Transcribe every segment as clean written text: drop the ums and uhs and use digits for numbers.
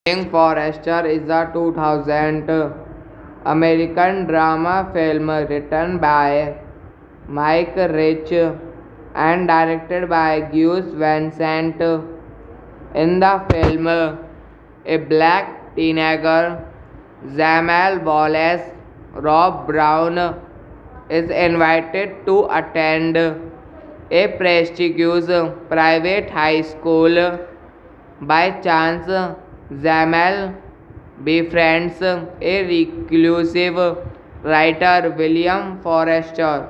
Pink Forester is a 2000 American drama film written by Mike Rich and directed by Gus Van Sant. In the film, a black teenager, Jamal Wallace Rob Brown, is invited to attend a prestigious private high school. By chance, Jamal befriends a reclusive writer, William Forrester,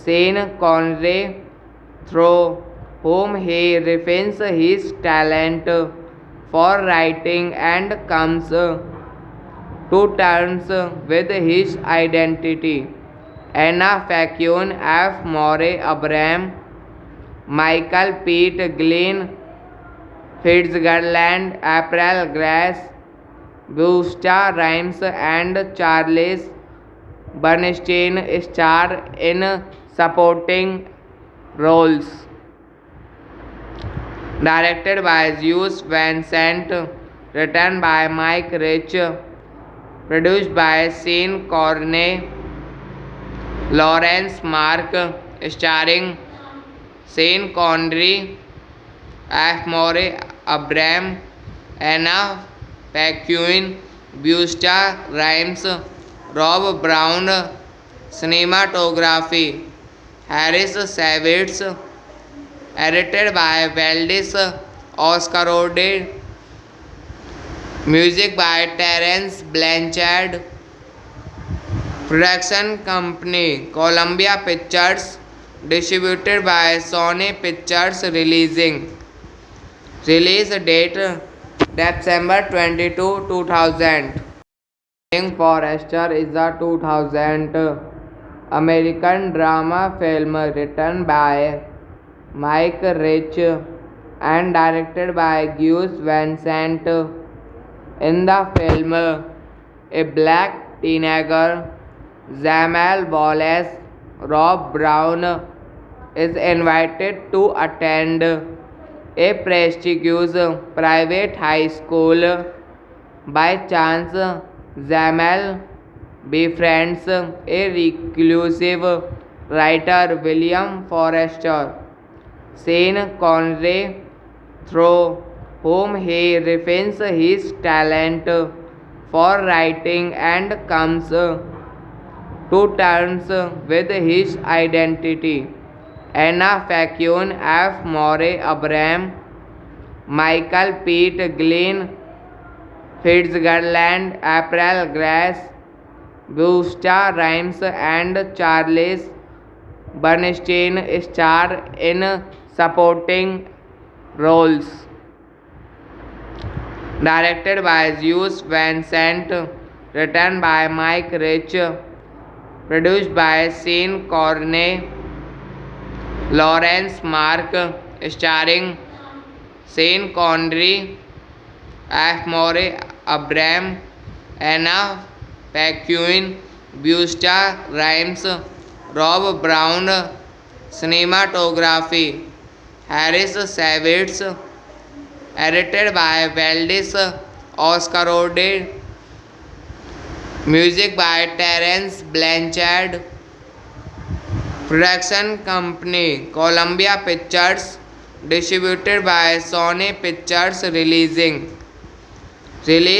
Sean Connery, through whom he refines his talent for writing and comes to terms with his identity. Anna Faquin, F. Murray Abraham, Michael Pete Glenn, Fitzgerald, April Grace, Busta Rhymes, and Charles Bernstein star in supporting roles. Directed by Gus Van Sant, written by Mike Rich, produced by Sean Connery, Lawrence Mark, starring Sean Connery, F. Murray Abraham, Anna Paquin, Busta Rhymes, Rob Brown, cinematography, Harris Savitz, edited by Valdis Oscarode, music by Terence Blanchard, production company Columbia Pictures, distributed by Sony Pictures Release date December 22, 2000. Pink Forester is a 2000 American drama film written by Mike Rich and directed by Gus Van Sant. In the film, a black teenager, Jamal Wallace Rob Brown, is invited to attend a prestigious private high school. By chance, Jamal befriends a reclusive writer, William Forrester, Sean Connery, through whom he refines his talent for writing and comes to terms with his identity. Anna Faquin, F. Murray Abraham, Michael Pete Glenn, Fitzgerald, April Grace, Busta Rhymes, and Charles Bernstein star in supporting roles. Directed by Gus Van Sant, written by Mike Rich, produced by Sean Connery, Lawrence Mark, starring Sean Connery, F. Murray Abraham, Anna Paquin, Busta Rhymes, Rob Brown, cinematography, Harris Savitz, edited by Valdis Oscarode, music by Terence Blanchard, production company Columbia Pictures, distributed by Sony Pictures release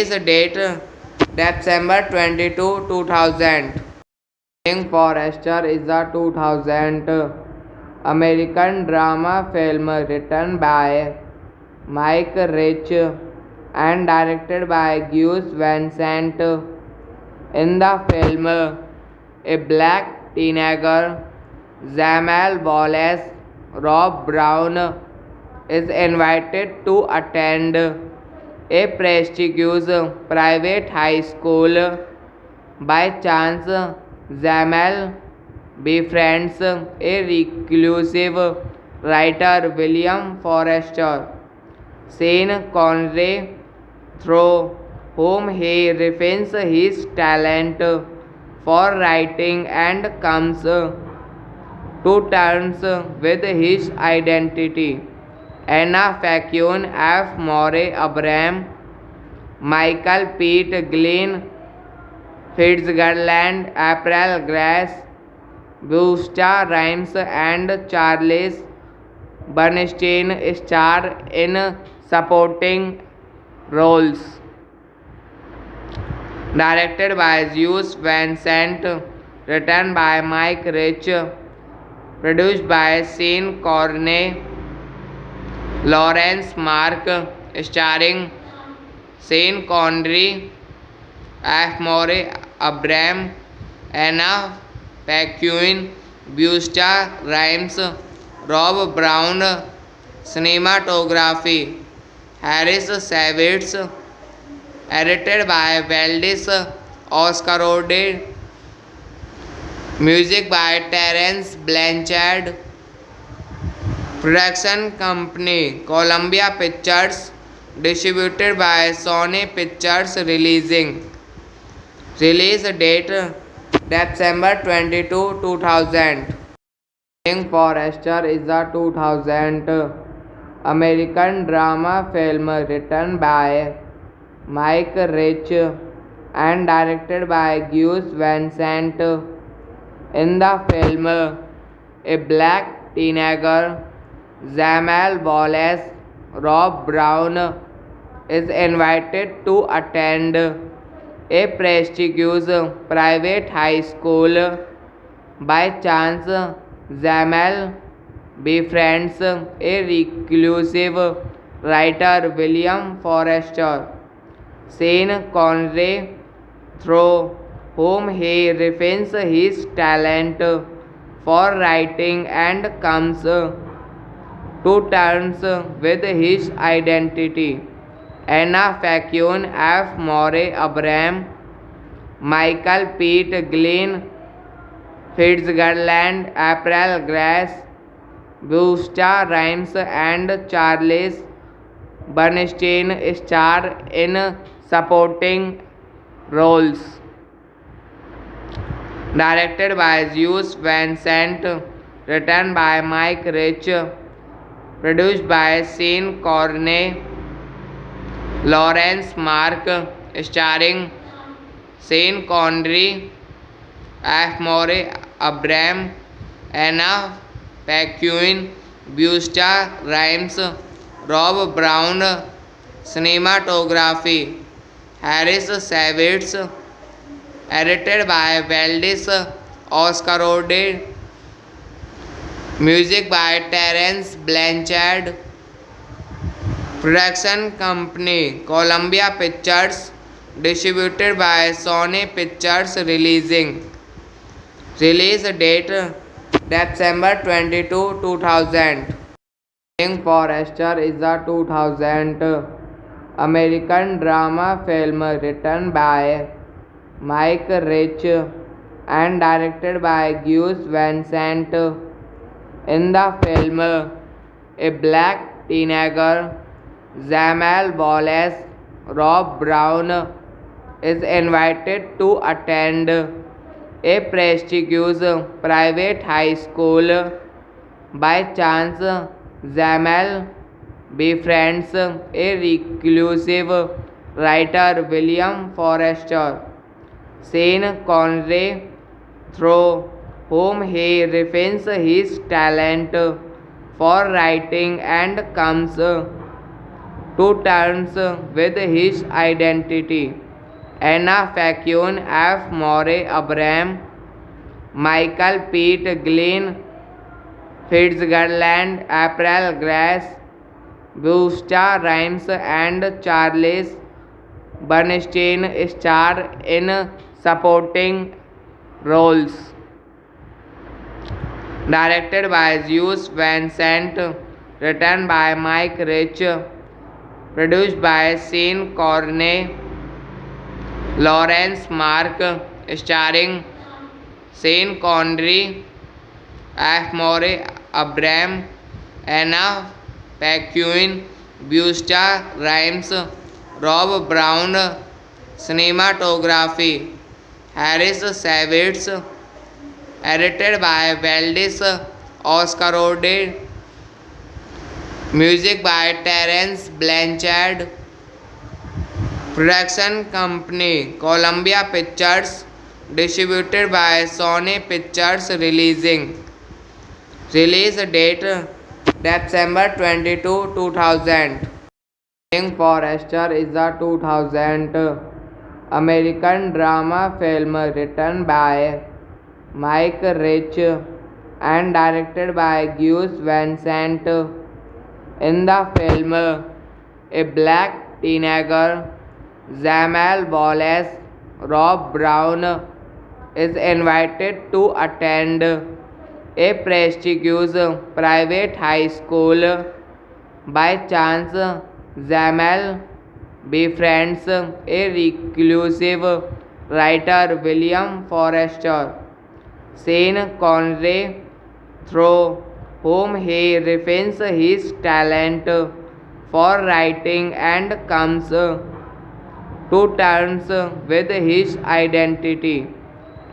date December 22, 2000. King Forrester is a 2000 American drama film written by Mike Rich and directed by Gus Van Sant. In the film, a black teenager, Jamal Wallace Rob Brown, is invited to attend a prestigious private high school. By chance, Jamal befriends a reclusive writer, William Forrester, Sean Connery, through whom he refines his talent for writing and comes to terms with his identity. Anna Paquin, F. Murray Abraham, Michael Pete Glenn, Fitzgerald, April Grace, Busta Rhymes, and Charles Bernstein star in supporting roles. Directed by Gus Van Sant, written by Mike Rich, produced by Sean Connery, Lawrence Mark, starring Sean Connery, F. Murray Abraham, Anna Paquin, Busta Rhymes, Rob Brown, cinematography, Harris Savitz, edited by Valdis Oscarode, music by Terence Blanchard, production company Columbia Pictures, distributed by Sony Pictures release date December 22, 2000. King Forrester is a 2000 American drama film written by Mike Rich and directed by Gus Van Sant. In the film, a black teenager, Jamal Wallace Rob Brown, is invited to attend a prestigious private high school. By chance, Jamal befriends a reclusive writer, William Forrester, Sean Connery, through whom he refines his talent for writing and comes to terms with his identity. Anna Paquin, F. Murray Abraham, Michael Pete Glenn, Fitzgerald, April Grace, Busta Rhymes, and Charles Bernstein star in supporting roles. Directed by Gus Van Sant, written by Mike Rich, produced by Sean Connery, Lawrence Mark, starring Sean Connery, F. Murray Abraham, Anna Paquin, Busta Rhymes, Rob Brown, cinematography, Harris Savitz, edited by Valdis Oscarode, music by Terence Blanchard, production company Columbia Pictures, distributed by Sony Pictures release date December 22, 2000. King Forrester is a 2000 American drama film written by Mike Rich and directed by Gus Van Sant. In the film, a black teenager, Jamal Wallace Rob Brown, is invited to attend a prestigious private high school. By chance, Jamal befriends a reclusive writer, William Forrester, Sean Connery, through whom he refines his talent for writing and comes to terms with his identity. Anna Facuin, F. Murray Abraham, Michael Pete Glenn, Fitzgerald, April Grace, Busta Rhymes, and Charles Bernstein star in supporting roles. Directed by Gus Van Sant, written by Mike Rich, produced by Sean Connery, Lawrence Mark, starring Sean Connery, F. Murray Abraham, Anna Paquin, Busta Rhymes, Rob Brown, cinematography, Harris Savides, edited by Valdis Oscarode, music by Terence Blanchard, production company Columbia Pictures, distributed by Sony Pictures, release date December 22, 2000. King Forrester is a 2000 American drama film written by Mike Rich and directed by Gus Van Sant. In the film, a black teenager, Jamal Wallace Rob Brown, is invited to attend a prestigious private high school. By chance, Jamal befriends a reclusive writer, William Forrester, Sean Connery, through whom he refines his talent for writing and comes to terms with his identity.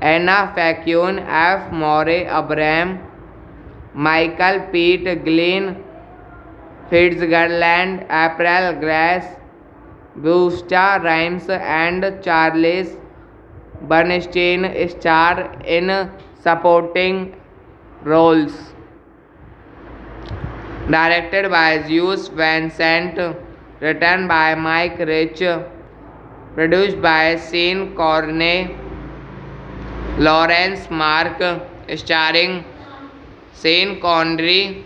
Anna Facuin, F. Murray Abraham, Michael Pete Glenn, Fitzgerald, April Grace, Busta Rhymes, and Charles Bernstein star in supporting roles. Directed by Gus Van Sant, written by Mike Rich, produced by Sean Connery, Lawrence Mark, starring Sean Connery,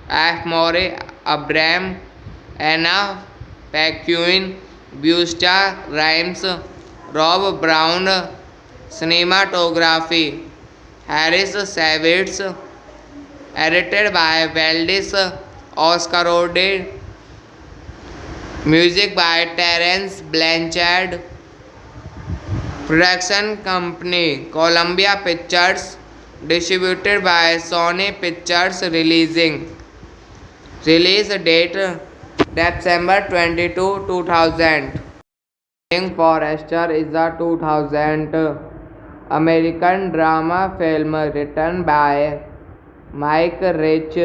F. Murray Abraham, Anna Paquin, Busta Rhymes, Rob Brown, cinematography, Harris Savides, edited by Valdis Oscarode, music by Terence Blanchard, production company Columbia Pictures, distributed by Sony Pictures, release date December 22, 2000. King Forrester is a 2000 American drama film written by Mike Rich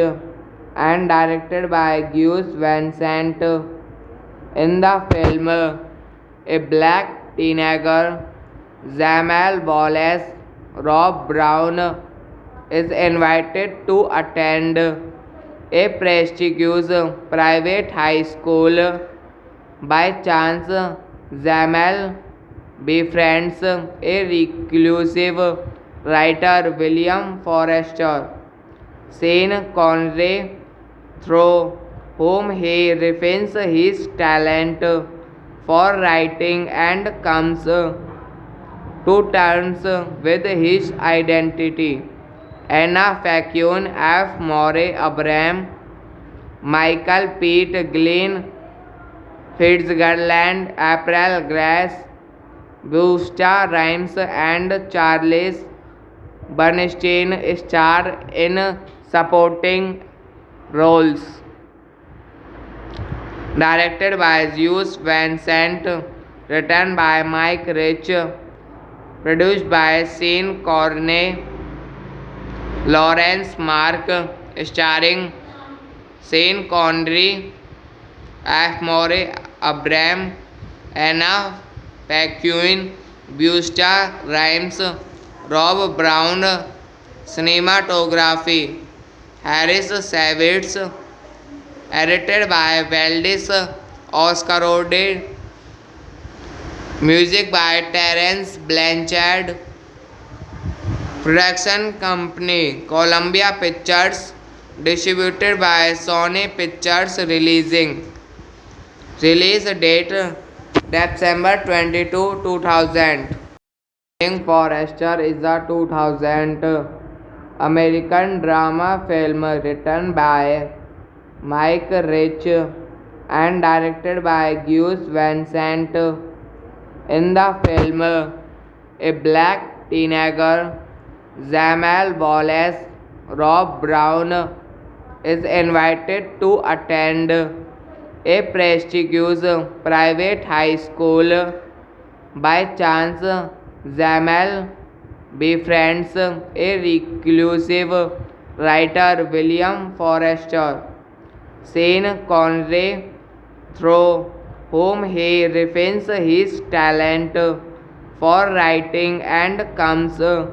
and directed by Gus Van Sant. In the film, a black teenager, Jamal Wallace Rob Brown, is invited to attend a prestigious private high school. By chance, Jamal befriends a reclusive writer, William Forrester, Sean Connery, through whom he refines his talent for writing and comes to terms with his identity. Anna Facuin, F. Murray Abraham, Michael Pete Glenn, Fitzgerald, April Grace, Busta Rhymes and Charles Bernstein star in supporting roles. Directed by Gus Van Sant, written by Mike Rich, produced by Sean Corney, Lawrence Mark, starring Sean Connery, F. Murray Abraham, Anna Paquin, Busta Rhymes, Rob Brown, cinematography, Harris Savitz, edited by Valdis Oscarode, music by Terence Blanchard, production company Columbia Pictures, distributed by Sony Pictures release date December 22, 2000. King Forrester is a 2000 American drama film written by Mike Rich and directed by Gus Van Sant. In the film, a black teenager, Jamal Wallace Rob Brown, is invited to attend a prestigious private high school. By chance, Jamal befriends a reclusive writer, William Forrester, Sean Connery, through whom he refines his talent for writing and comes to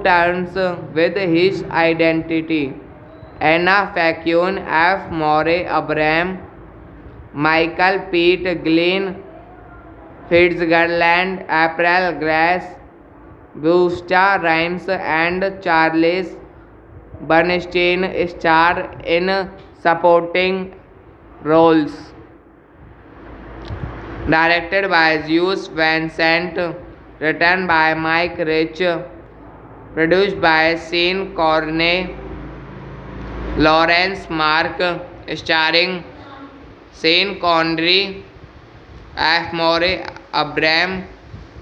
terms with his identity. Anna Paquin, F. Murray Abraham, Michael Pete Glenn, Fitzgerald, April Grace, Busta Rhymes and Charles Bernstein star in supporting roles. Directed by Gus Van Sant, written by Mike Rich, produced by Sean Corney, Lawrence Mark, starring Sean Connery, F. Murray Abraham,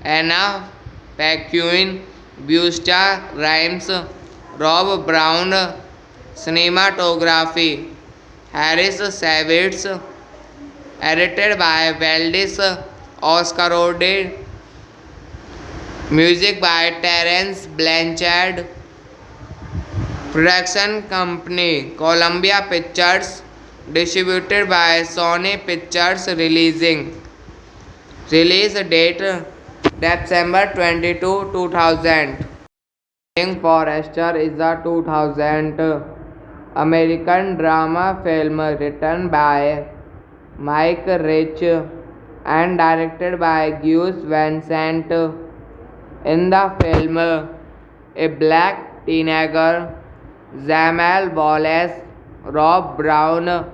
Anna Paquin, Busta Rhymes, Rob Brown, cinematography, Harris Savitz, edited by Valdis Oscarode, music by Terence Blanchard, production company Columbia Pictures, distributed by Sony Pictures release date December 22, 2000. King Forrester is a 2000 American drama film written by Mike Rich and directed by Gus Van Sant. In the film, a black teenager, Jamal Wallace Rob Brown,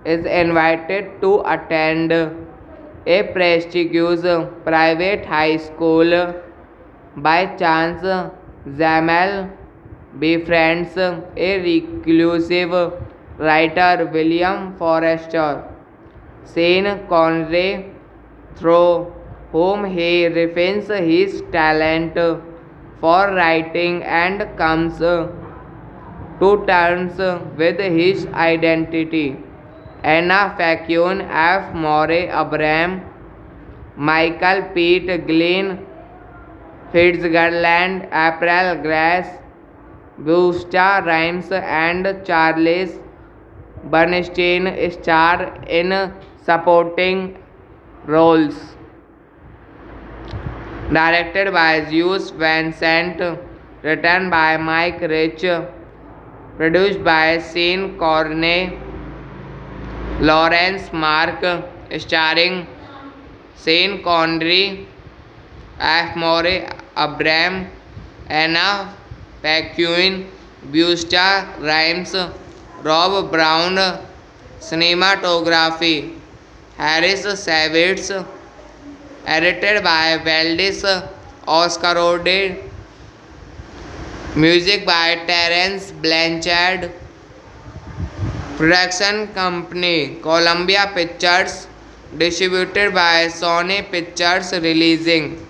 is invited to attend a prestigious private high school. By chance, Jamal befriends a reclusive writer, William Forrester, Sean Connery, through whom he refines his talent for writing and comes to terms with his identity. Anna Paquin, F. Murray Abraham, Michael Pete Glenn, Fitzgerald, April Grace, Busta Rhymes and Charles Bernstein star in supporting roles. Directed by Gus Van Sant, written by Mike Rich, produced by Sean Corney, Lawrence Mark, starring Sean Connery, F. Murray Abraham, Anna Paquin, Busta Rhymes, Rob Brown, cinematography, Harris Savitz, edited by Valdis Oscarode, music by Terence Blanchard, production company Columbia Pictures, distributed by Sony Pictures releasing.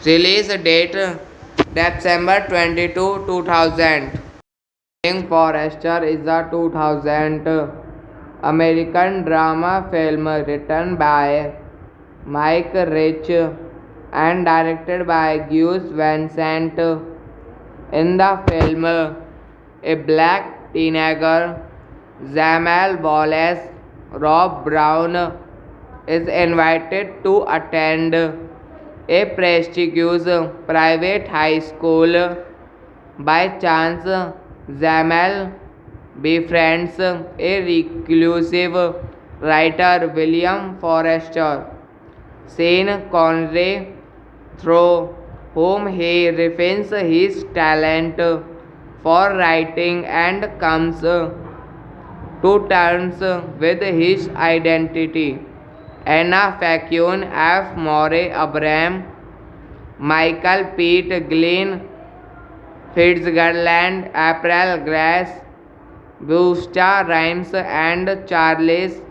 Release date December 22, 2000. King Forrester is a 2000 American drama film written by Mike Rich and directed by Gus Van Sant. In the film, a black teenager, Jamal Wallace Rob Brown, is invited to attend a prestigious private high school. By chance, Jamal befriends a reclusive writer William Forrester, Sean Connery, through whom he refines his talent for writing and comes to terms with his identity. Anna Faquin, F. Murray Abraham, Michael Pete Glenn, Fitzgerald, April Grace, Busta Rhymes, and Charles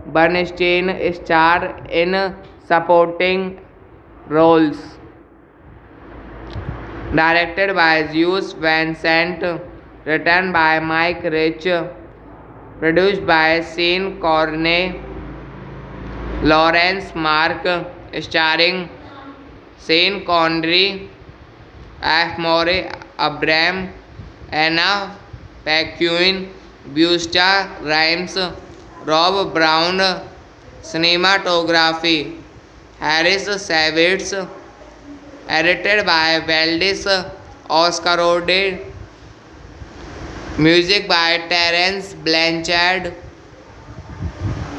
Bernstein star in supporting roles. Directed by Gus Van Sant, written by Mike Rich, produced by Sean Connery, Lawrence Mark, starring Sean Connery, F. Murray Abraham, Anna Paquin, Busta Rhymes, Rob Brown. Cinematography Harris Savitz, edited by Valdis Oscarode, music by Terence Blanchard,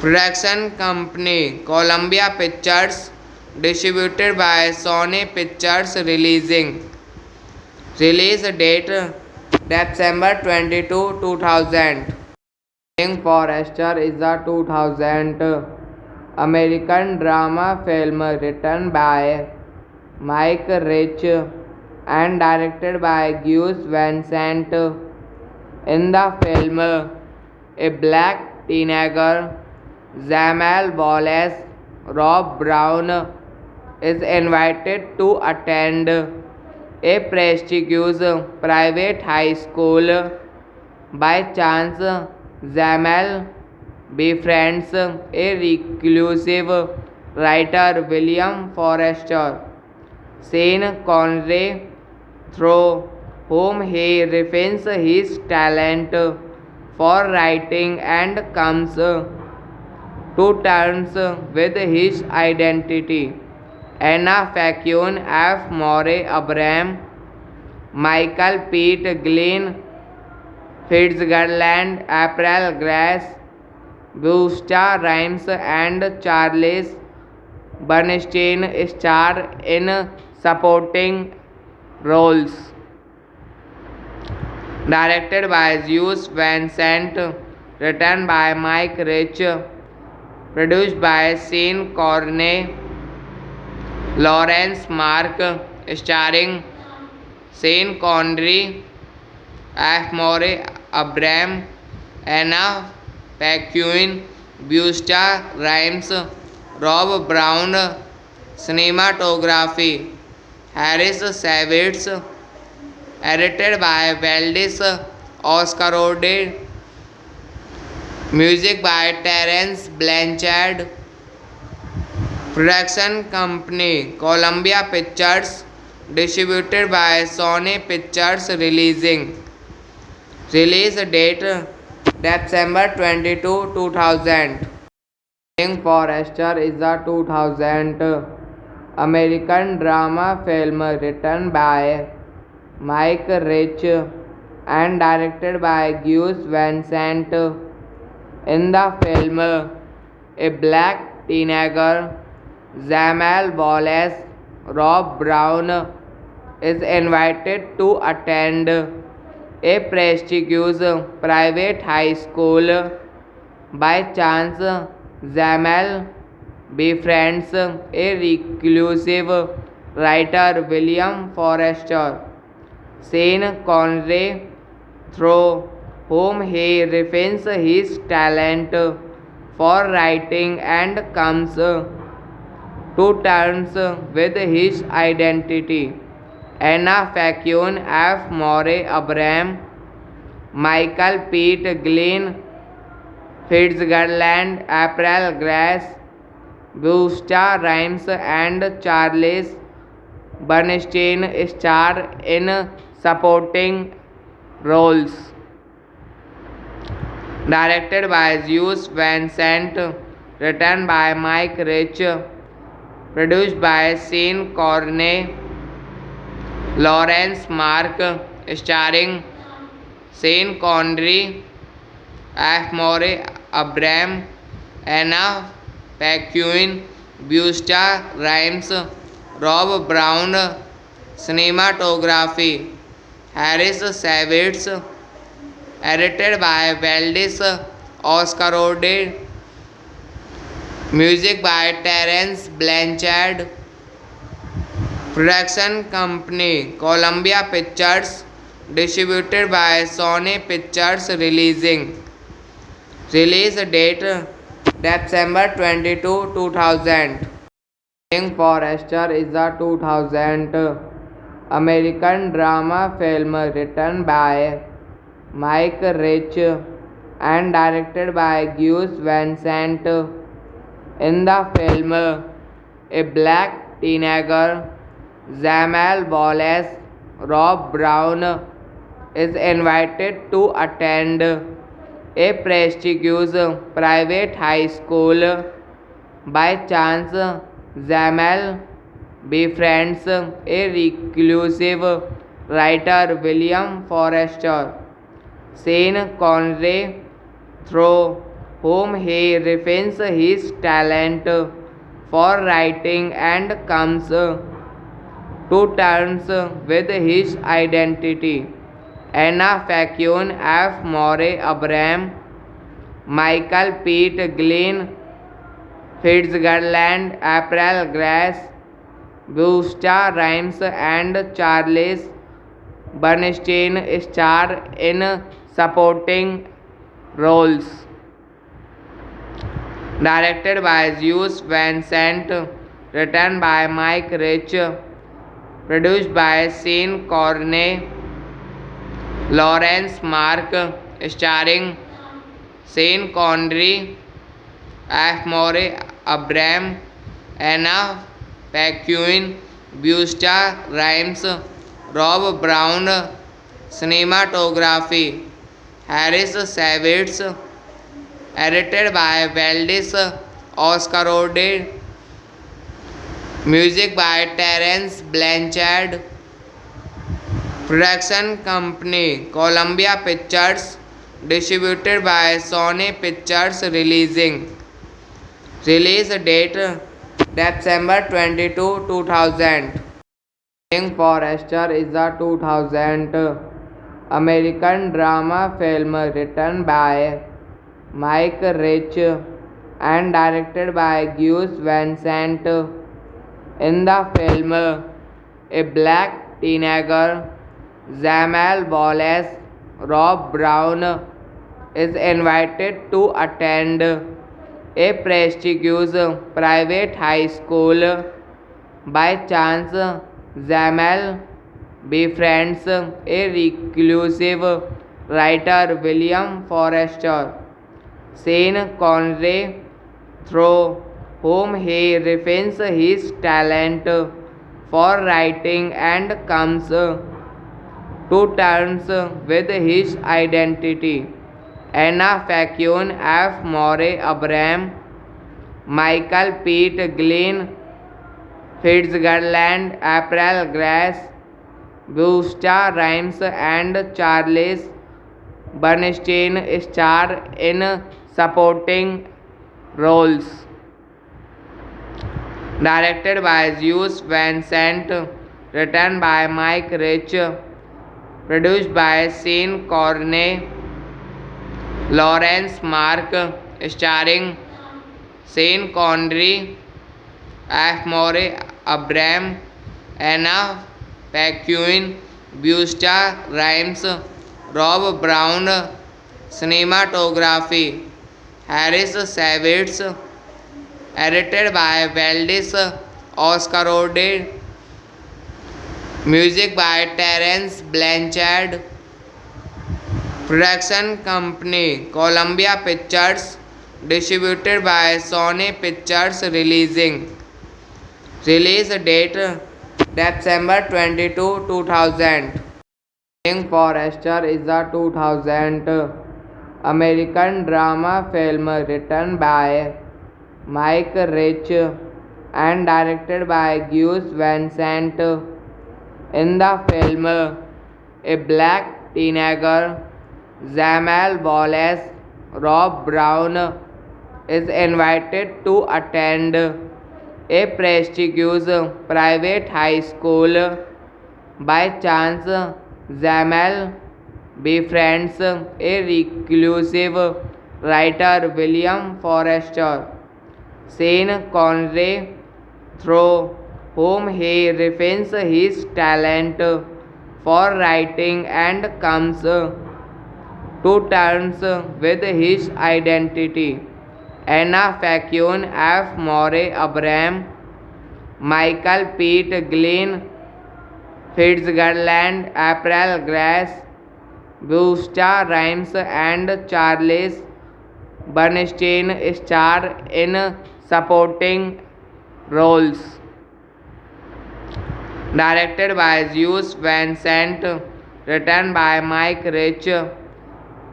production company Columbia Pictures, distributed by Sony Pictures releasing. Release date December 22, 2000. King Forrester is a 2000 American drama film written by Mike Rich and directed by Gus Van Sant. In the film, a black teenager, Jamal Wallace Rob Brown, is invited to attend a prestigious private high school. By chance, Jamal befriends a reclusive writer William Forrester, Sean Connery, through whom he refines his talent for writing and comes to terms with his identity. Anna Faquin, F. Murray Abraham, Michael Pete Glenn, Fitzgerald, April Grace, Busta Rhymes, and Charles Bernstein star in supporting roles. Directed by Gus Van Sant, written by Mike Rich, produced by Sean Connery, Lawrence Mark, starring Sean Connery, F. Murray Abraham, Anna Paquin, Busta Rhymes, Rob Brown. Cinematography Harris Savitz, edited by Valdis Oscarode, music by Terence Blanchard, production company Columbia Pictures, distributed by Sony Pictures releasing. Release date December 22, 2000. King Forrester is a 2000 American drama film written by Mike Rich and directed by Gus Van Sant. In the film, a black teenager, Jamal Wallace Rob Brown, is invited to attend a prestigious private high school. By chance, Jamal befriends a reclusive writer William Forrester, Sean Connery, through whom he refines his talent for writing and comes to terms with his identity. Anna Facune, F. Morey Abraham, Michael Pete Glynn, Fitzgerald, April Grace, Busta Rhymes, and Charles Bernstein star in supporting roles. Directed by Gus Van Sant, written by Mike Rich, produced by Sean Corney, Lawrence Mark, starring Sean Connery, F. Morey Abraham, Anna Paquin, Busta Rhymes, Rob Brown, cinematography, Harris Savitz, edited by Valdis Oscarode, music by Terence Blanchard, production company Columbia Pictures, distributed by Sony Pictures release date December 22, 2000. King Forrester is a 2000 American drama film written by Mike Rich and directed by Gus Van Sant. In the film, a black teenager, Jamal Wallace Rob Brown, is invited to attend a prestigious private high school. By chance, Jamal befriends a reclusive writer, William Forrester, Sean Connery, through whom he refines his talent for writing and comes to terms with his identity. Anna Facune, F. Morey Abraham, Michael Pete Glynn, Fitzgerald, April Grace, Busta Rhymes, and Charles Bernstein star in supporting roles. Directed by Gus Van Sant, written by Mike Rich, produced by Sean Corney, Lawrence Mark, starring Sean Connery, F. Morey Abraham, Anna Paquin, Busta Rhymes, Rob Brown, cinematography, Harris Savitz, edited by Valdis Oscarode, music by Terence Blanchard, production company Columbia Pictures, distributed by Sony Pictures release date December 22, 2000. King Forrester is a 2000 American drama film written by Mike Rich and directed by Gus Van Sant. In the film, a black teenager, Jamal Wallace Rob Brown, is invited to attend a prestigious private high school. By chance, Jamal befriends a reclusive writer, William Forrester, Sean Connery, through whom he refines his talent for writing and comes to terms with his identity. Anna Facune, F. Morey Abraham, Michael Pete Glynn, Fitzgerald, April Grace, Busta Rhymes, and Charles Bernstein star in supporting roles. Directed by Gus Van Sant, written by Mike Rich, produced by Sean Corney, Lawrence Mark, starring Sean Connery, F. Morey Abraham, Anna Paquin, Busta Rhymes, Rob Brown, cinematography, Harris Savitz, edited by Valdis Oscarode, music by Terence Blanchard, production company Columbia Pictures, distributed by Sony Pictures Release date December 22, 2000. King Forrester is a 2000 American drama film written by Mike Rich and directed by Gus Van Sant. In the film, a black teenager, Jamal Wallace Rob Brown, is invited to attend a prestigious private high school. By chance, Jamal befriends a reclusive writer, William Forrester, Sean Connery, through whom he refines his talent for writing and comes to terms with his identity. Anna Faquin, F. Murray Abraham, Michael Pete Glenn, Fitzgerald, April Grace, Busta Rhymes, and Charles Bernstein star in supporting roles. Directed by Gus Van Sant, written by Mike Rich,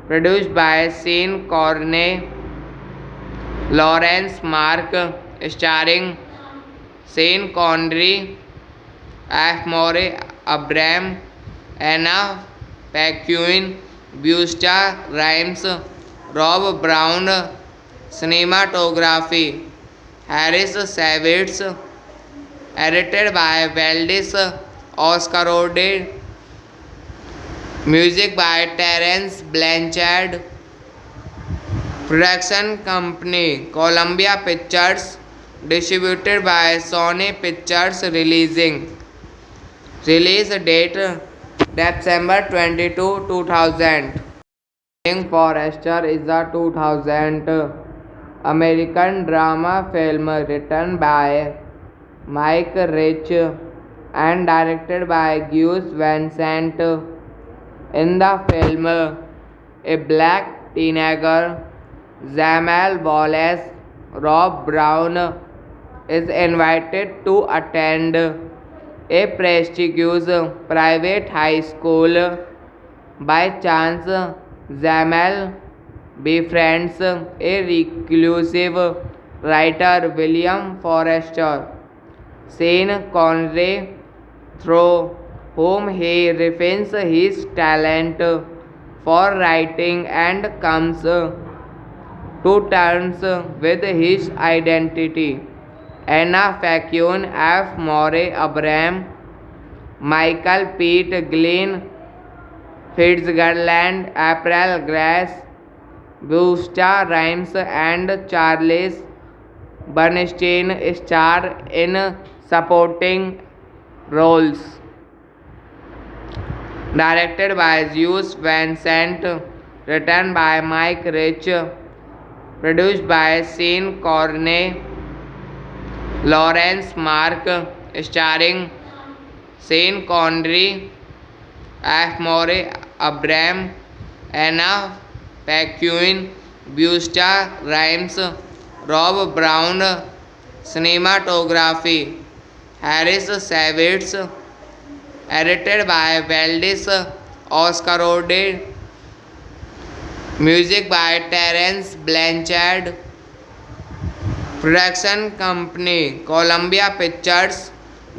produced by Sean Connery, Lawrence Mark, starring Sean Connery, F. Murray Abraham, Anna Paquin, Busta Rhymes, Rob Brown. Cinematography Harris Savitz, edited by Valdis Oscarode, music by Terence Blanchard, production company Columbia Pictures, distributed by Sony Pictures Release date December 22, 2000. King Forrester is a 2000 American drama film written by Mike Rich and directed by Gus Van Sant. In the film, a black teenager, Jamal Wallace Rob Brown, is invited to attend a prestigious private high school. By chance, Jamal befriends a reclusive writer, William Forrester, Sean Connery, through whom he refines his talent for writing and comes to terms with his identity. Anna Faquin, F. Murray Abraham, Michael Pete Glenn, Fitzgerald, April Grace, Busta Rhymes, and Charles Bernstein star in supporting roles. Directed by Gus Van Sant, written by Mike Rich, produced by Sean Connery, Lawrence Mark, starring Sean Connery, F. Murray Abraham, Anna Paquin, Busta Rhymes, Rob Brown. Cinematography Harris Savitz, edited by Valdis Oscarode, music by Terence Blanchard, production company Columbia Pictures,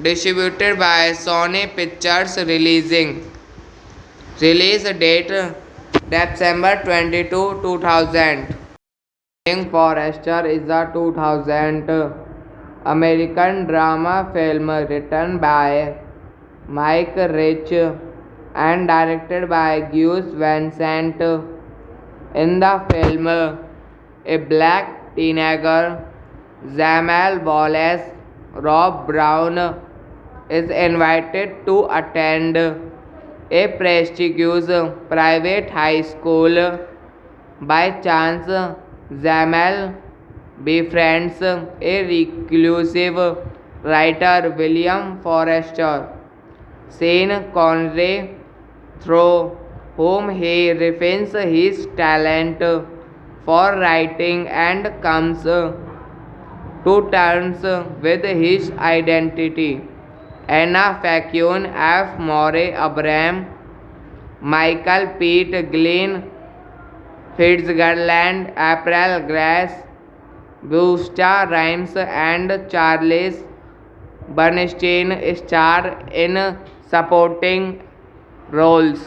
distributed by Sony Pictures Release date December 22, 2000. King Forrester is a 2000 American drama film written by Mike Rich and directed by Gus Van Sant. In the film, a black teenager, Jamal Wallace Rob Brown, is invited to attend a prestigious private high school. By chance, Jamal befriends a reclusive writer William Forster, Sean Connery, through whom he refines his talent for writing and comes to terms with his identity. Anna Facune, F. Murray Abraham, Michael Pete Glenn, Fitzgerald, April Grace, Busta Rhymes, and Charles Bernstein star in supporting roles.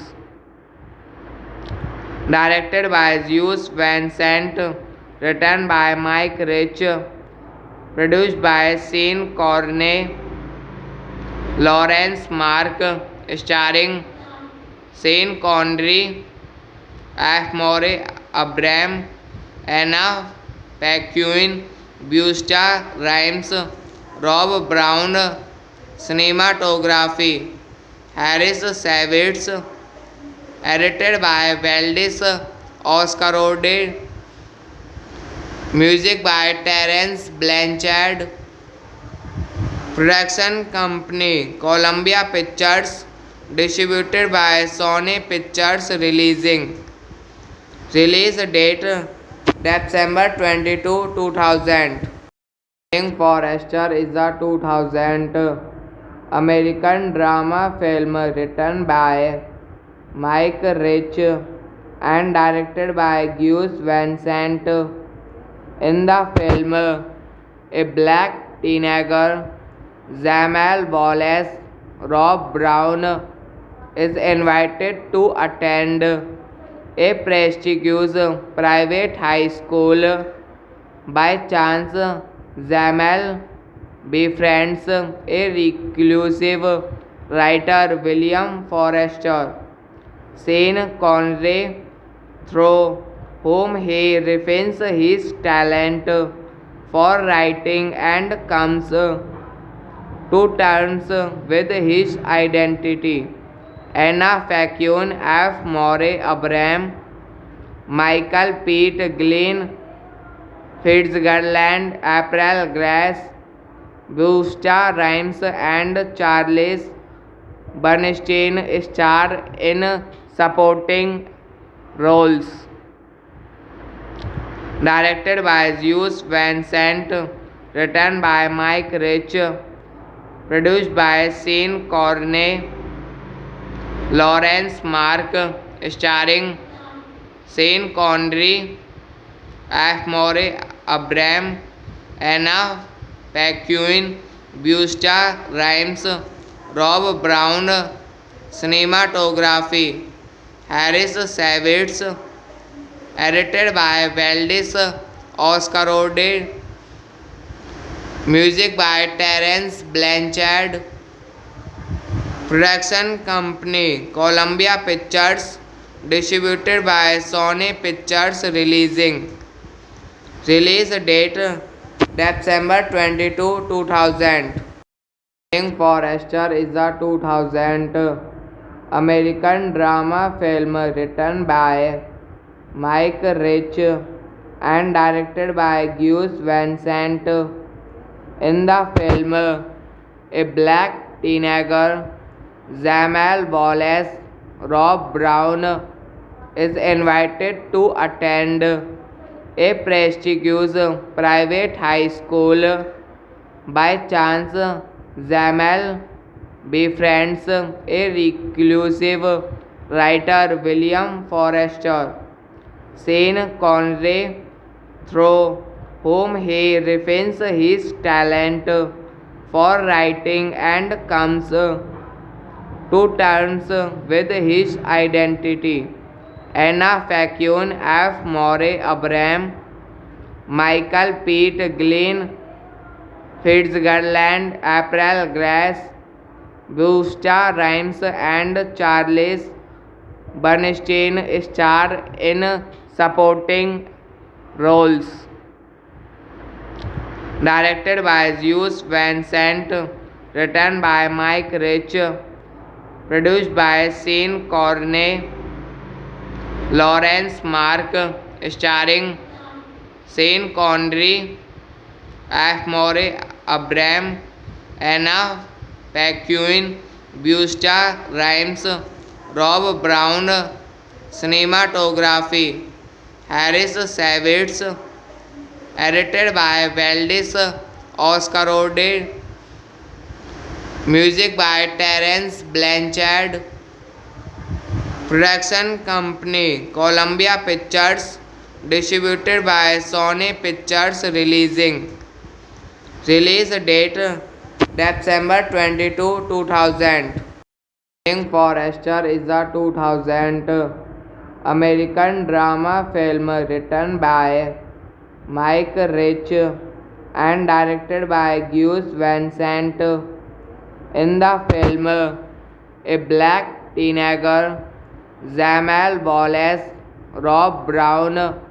Directed by Gus Van Sant, written by Mike Rich, produced by Sean Corney, Lawrence Mark, starring Sean Connery, F. Murray Abraham, Anna Paquin, Busta Rhymes, Rob Brown, cinematography, Harris Savitz, edited by Valdis Oscarode, music by Terence Blanchard, production company Columbia Pictures, distributed by Sony Pictures release date December 22, 2000. King Forrester is a 2000 American drama film written by Mike Rich and directed by Gus Van Sant. In the film, a black teenager, Jamal Wallace Rob Brown, is invited to attend a prestigious private high school. By chance, Jamal befriends a reclusive writer William Forster, Sean Connery, through whom he refines his talent for writing and comes to terms with his identity. Anna Facune, F. Murray Abraham, Michael Pete Glenn, Fitzgerald, April Grace, Busta Rhymes, and Charles Bernstein star in supporting roles. Directed by Gus Van Sant, written by Mike Rich, produced by Sean Corney, Lawrence Mark, starring Sean Connery, F. Murray Abraham, Anna Paquin, Busta Rhymes, Rob Brown, cinematography, Harris Savitz, edited by Valdis Oscarode, music by Terence Blanchard, production company Columbia Pictures, distributed by Sony Pictures release date December 22, 2000. King Forrester is a 2000 American drama film written by Mike Rich and directed by Gus Van Sant. In the film, a black teenager, Jamal Wallace Rob Brown, is invited to attend a prestigious private high school. By chance, Jamal befriends a reclusive writer William Forster, Sean Connery, through whom he refines his talent for writing and comes to terms with his identity. Anna Facune, F. Murray Abraham, Michael Pete Glenn, Fitzgerald, April Grace, Busta Rhymes, and Charles Bernstein star in supporting roles. Directed by Gus Van Sant, written by Mike Rich, produced by Sean Corney, Lawrence Mark, starring Sean Connery, F. Murray Abraham, Anna Paquin, Busta Rhymes, Rob Brown, cinematography, Harris Savitz, edited by Valdis Oscarode, music by Terence Blanchard, production company Columbia Pictures, distributed by Sony Pictures Release date December 22, 2000. King Forrester is a 2000 American drama film written by Mike Rich and directed by Gus Van Sant. In the film, a black teenager, Jamal Wallace Rob Brown,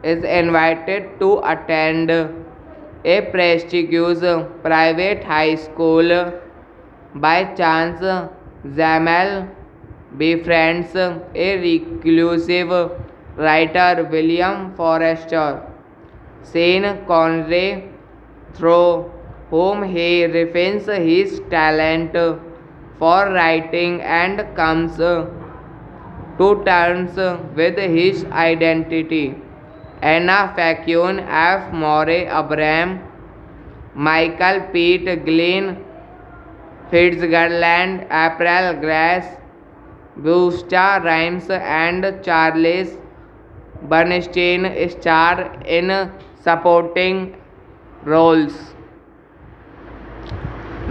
is invited to attend a prestigious private high school. By chance, Jamal befriends a reclusive writer, William Forrester, Sean Connery, through whom he refines his talent for writing and comes to terms with his identity. Anna Paquin, F. Murray Abraham, Michael Pete Glenn, Fitzgerald, April Grace, Busta Rhymes, and Charles Bernstein star in supporting roles.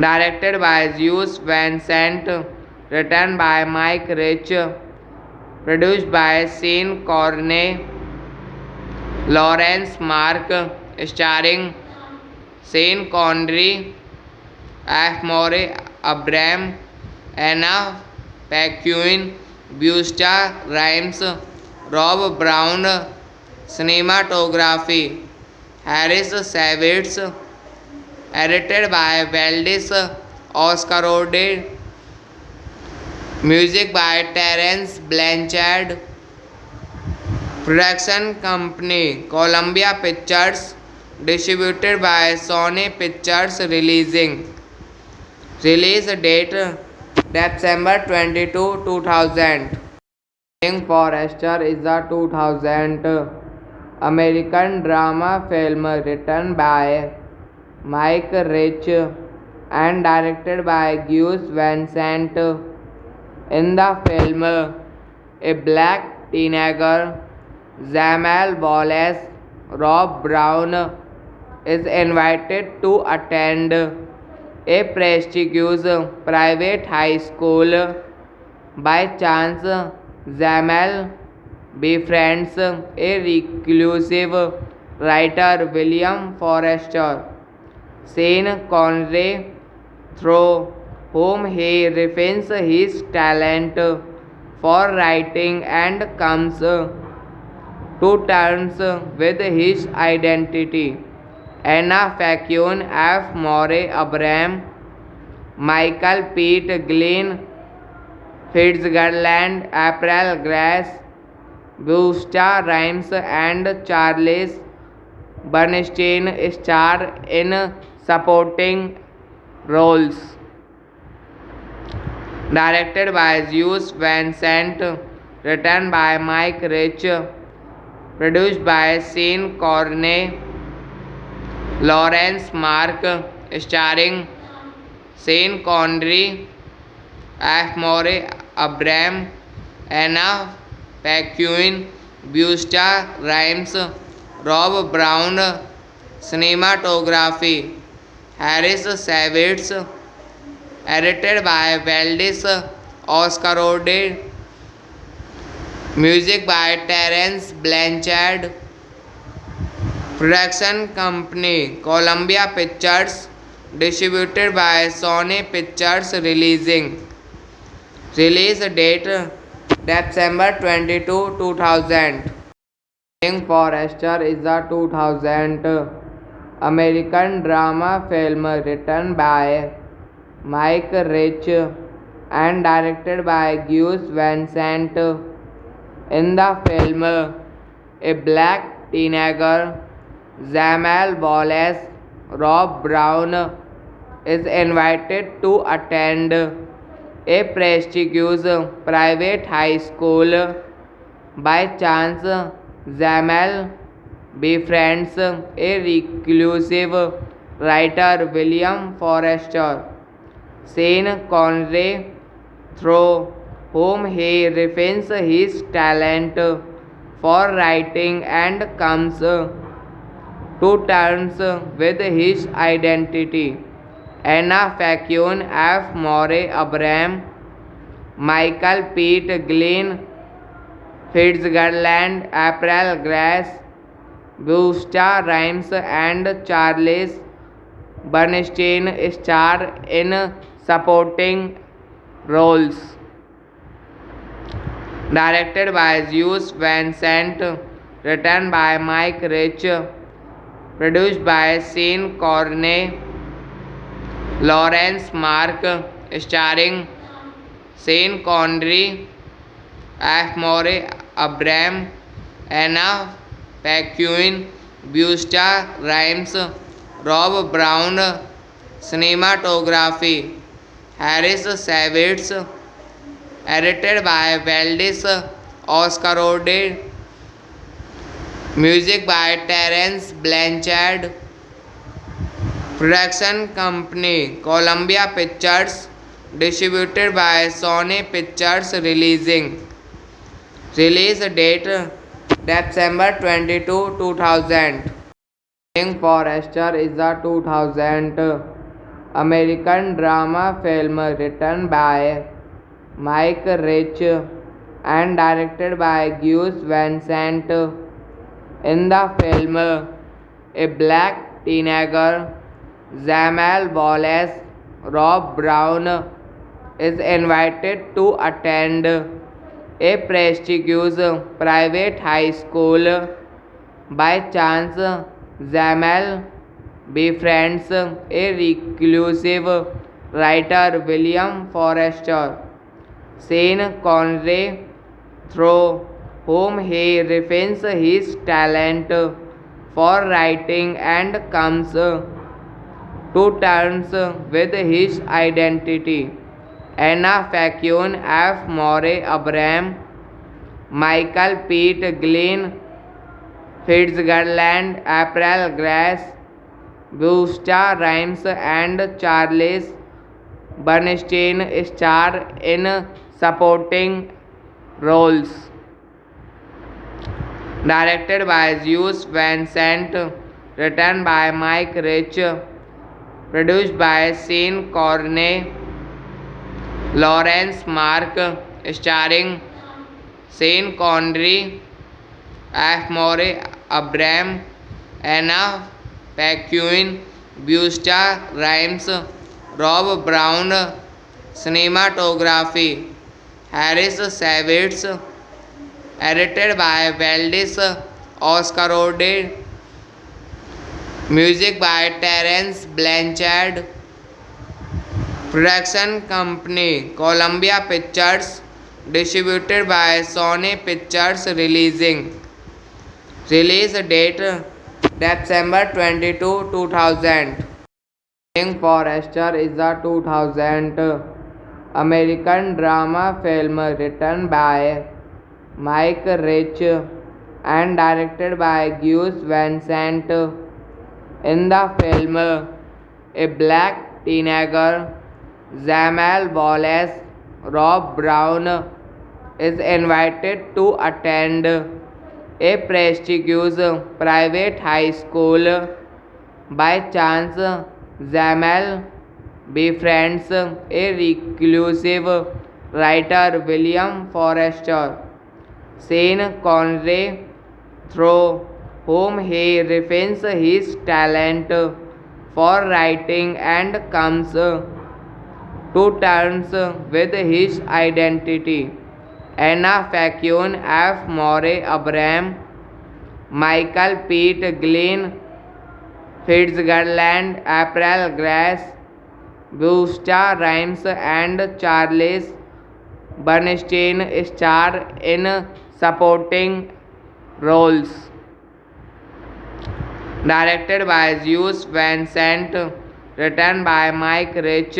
Directed by Gus Van Sant, written by Mike Rich, produced by Sean Connery, Lawrence Mark, starring Sean Connery, F. Murray Abraham, Anna Paquin, Busta Rhymes, Rob Brown, cinematography, Harris Savitz, edited by Valdis Oscarode, music by Terence Blanchard, production company Columbia Pictures, distributed by Sony Pictures Release date December 22, 2000. King Forrester is a 2000 American drama film written by Mike Rich and directed by Gus Van Sant. In the film, a black teenager, Jamal Wallace Rob Brown, is invited to attend a prestigious private high school. By chance, Jamal befriends a reclusive writer, William Forrester, Sean Connery, through whom he refines his talent for writing and comes to terms with his identity. Anna Paquin, F. Murray Abraham, Michael Pete Glenn, Fitzgerald, April Grace, Busta Rhymes, and Charles Bernstein star in supporting roles. Directed by Gus Van Sant, written by Mike Rich, produced by Sean Connery, Lawrence Mark, starring Sean Connery, F. Murray Abraham, Anna Paquin, Busta Rhymes, Rob Brown, cinematography, Harris Savitz, edited by Valdis Oscarode, music by Terence Blanchard, production company Columbia Pictures, distributed by Sony Pictures Release date December 22, 2000. King Forrester is a 2000 American drama film written by Mike Rich and directed by Gus Van Sant. In the film, a black teenager, Jamal Wallace, Rob Brown is invited to attend a prestigious private high school. By chance, Jamal befriends a reclusive writer William Forrester, Sean Connery, through whom he refines his talent for writing and comes to terms with his identity. Anna Facune, F. Murray Abraham, Michael Pete Glenn, Fitzgerald, April Grace, Busta Rhymes, and Charles Bernstein star in supporting roles. Directed by Gus Van Sant, written by Mike Rich, produced by Sean Corney, Lawrence Mark, starring Sean Connery, F. Murray Abraham, Anna Paquin, Busta Rhymes, Rob Brown, cinematography, Harris Savitz, edited by Valdis Oscarode, music by Terence Blanchard, production company Columbia Pictures, distributed by Sony Pictures release date December 22, 2000. Forrester is a 2000 American drama film written by Mike Rich and directed by Gus Van Sant. In the film, a black teenager, Jamal Wallace, Rob Brown, is invited to attend a prestigious private high school. By chance, Jamal befriends a reclusive writer William Forrester, Sean Connery, through whom he refines his talent for writing and comes to terms with his identity. Anna Facune, F. Murray Abraham, Michael Pete Glenn, Fitzgerald, April Grace, Busta Rhymes, and Charles Bernstein star in supporting roles. Directed by Gus Van Sant, written by Mike Rich, produced by Sean Corney, Lawrence Mark, starring Sean Connery, F. Murray Abraham, Anna Paquin, Busta Rhymes, Rob Brown, cinematography, Harris Savitz, edited by Valdis Oscarode, music by Terence Blanchard, production company Columbia Pictures, distributed by Sony Pictures release date December 22, 2000. Forrester is a 2000 American drama film written by Mike Rich and directed by Gus Van Sant. In the film, a black teenager, Jamal Wallace, Rob Brown, is invited to attend a prestigious private high school. By chance, Jamal befriends a reclusive writer William Forrester, Sean Connery, through whom he refines his talent for writing and comes to terms with his identity. Anna Facune, F. Murray Abraham, Michael Pete Glenn, Fitzgerald, April Grace, Busta Rhymes, and Charles Bernstein star in supporting roles. Directed by Gus Van Sant, written by Mike Rich,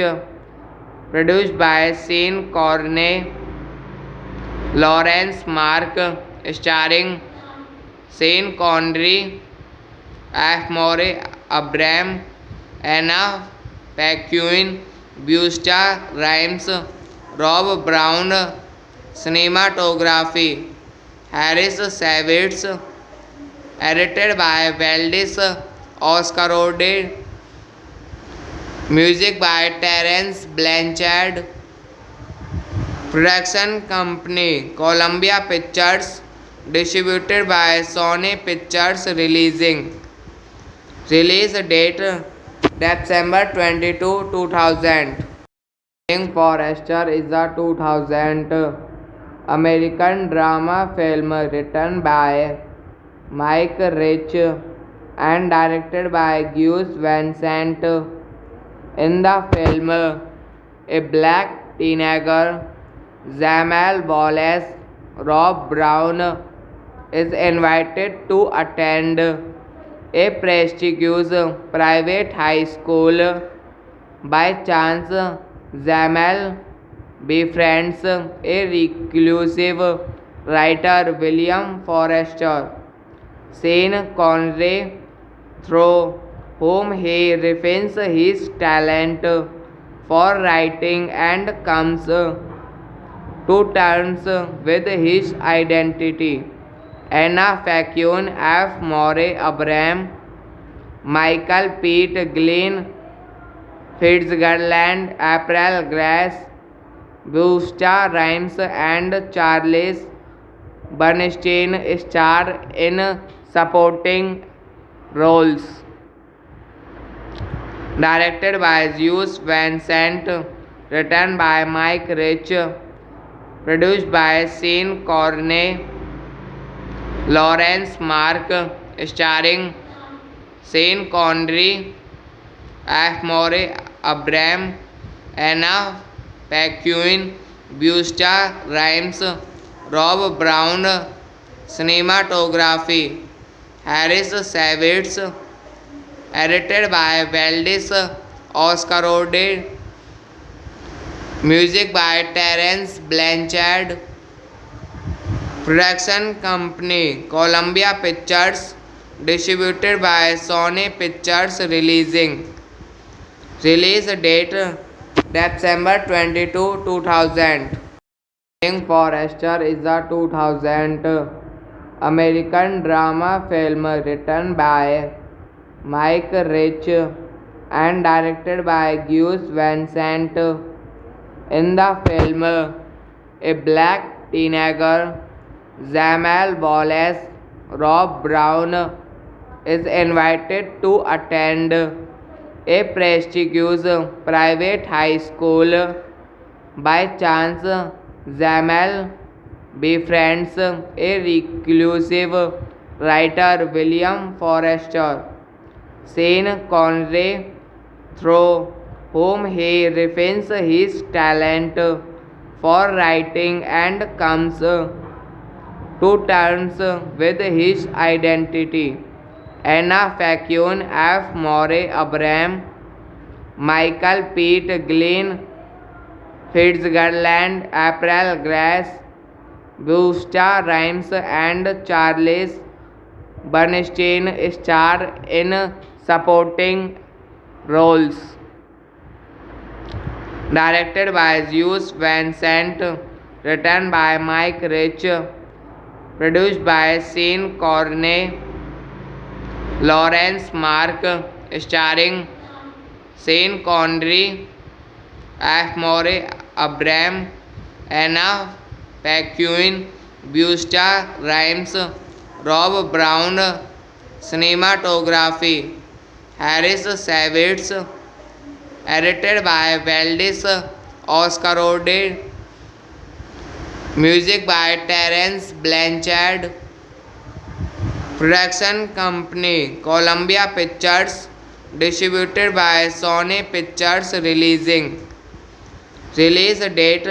produced by Sean Corney, Lawrence Mark, starring Sean Connery, F. Murray Abraham, Anna Paquin, Busta Rhymes, Rob Brown, cinematography, Harris Savitz, edited by Valdis Oscarode, music by Terence Blanchard, production company Columbia Pictures, distributed by Sony Pictures release date December 22, 2000. King Forrester is a 2000 American drama film written by Mike Rich and directed by Gus Van Sant. In the film, a black teenager, Jamal Wallace Rob Brown, is invited to attend a prestigious private high school. By chance, Jamal befriends a reclusive writer, William Forrester, Sean Connery, through whom he refines his talent for writing and comes to terms with his identity. Anna Paquin, F. Murray Abraham, Michael Pete Glenn, Fitzgerald, April Grace, Busta Rhymes, and Charles Bernstein star in supporting roles. Directed by Gus Van Sant, written by Mike Rich, produced by Sean Corney, Lawrence Mark, starring Sean Connery, F. Murray Abraham, Anna Paquin, Busta Rhymes, Rob Brown, cinematography, Harris Savitz, edited by Valdis Oscarode, music by Terence Blanchard, production company Columbia Pictures, distributed by Sony Pictures release date December 22, 2000. King Forrester is a 2000 American drama film written by Mike Rich and directed by Gus Van Sant. In the film, a black teenager, Jamal Wallace Rob Brown, is invited to attend a prestigious private high school. By chance, Jamal befriends a reclusive writer, William Forrester, Sean Connery, through whom he refines his talent for writing and comes to terms with his identity. Anna Paquin, F. Murray Abraham, Michael Pete Glenn, Fitzgerald, April Grace, Busta Rhymes, and Charles Bernstein star in supporting roles. Directed by Gus Van Sant, written by Mike Rich, produced by Sean Corney, Lawrence Mark, starring Sean Connery, F. Murray Abraham, Anna Paquin, Busta Rhymes, Rob Brown, cinematography, Harris Savitz, edited by Valdis Oscarode, music by Terence Blanchard, production company Columbia Pictures, distributed by Sony Pictures release date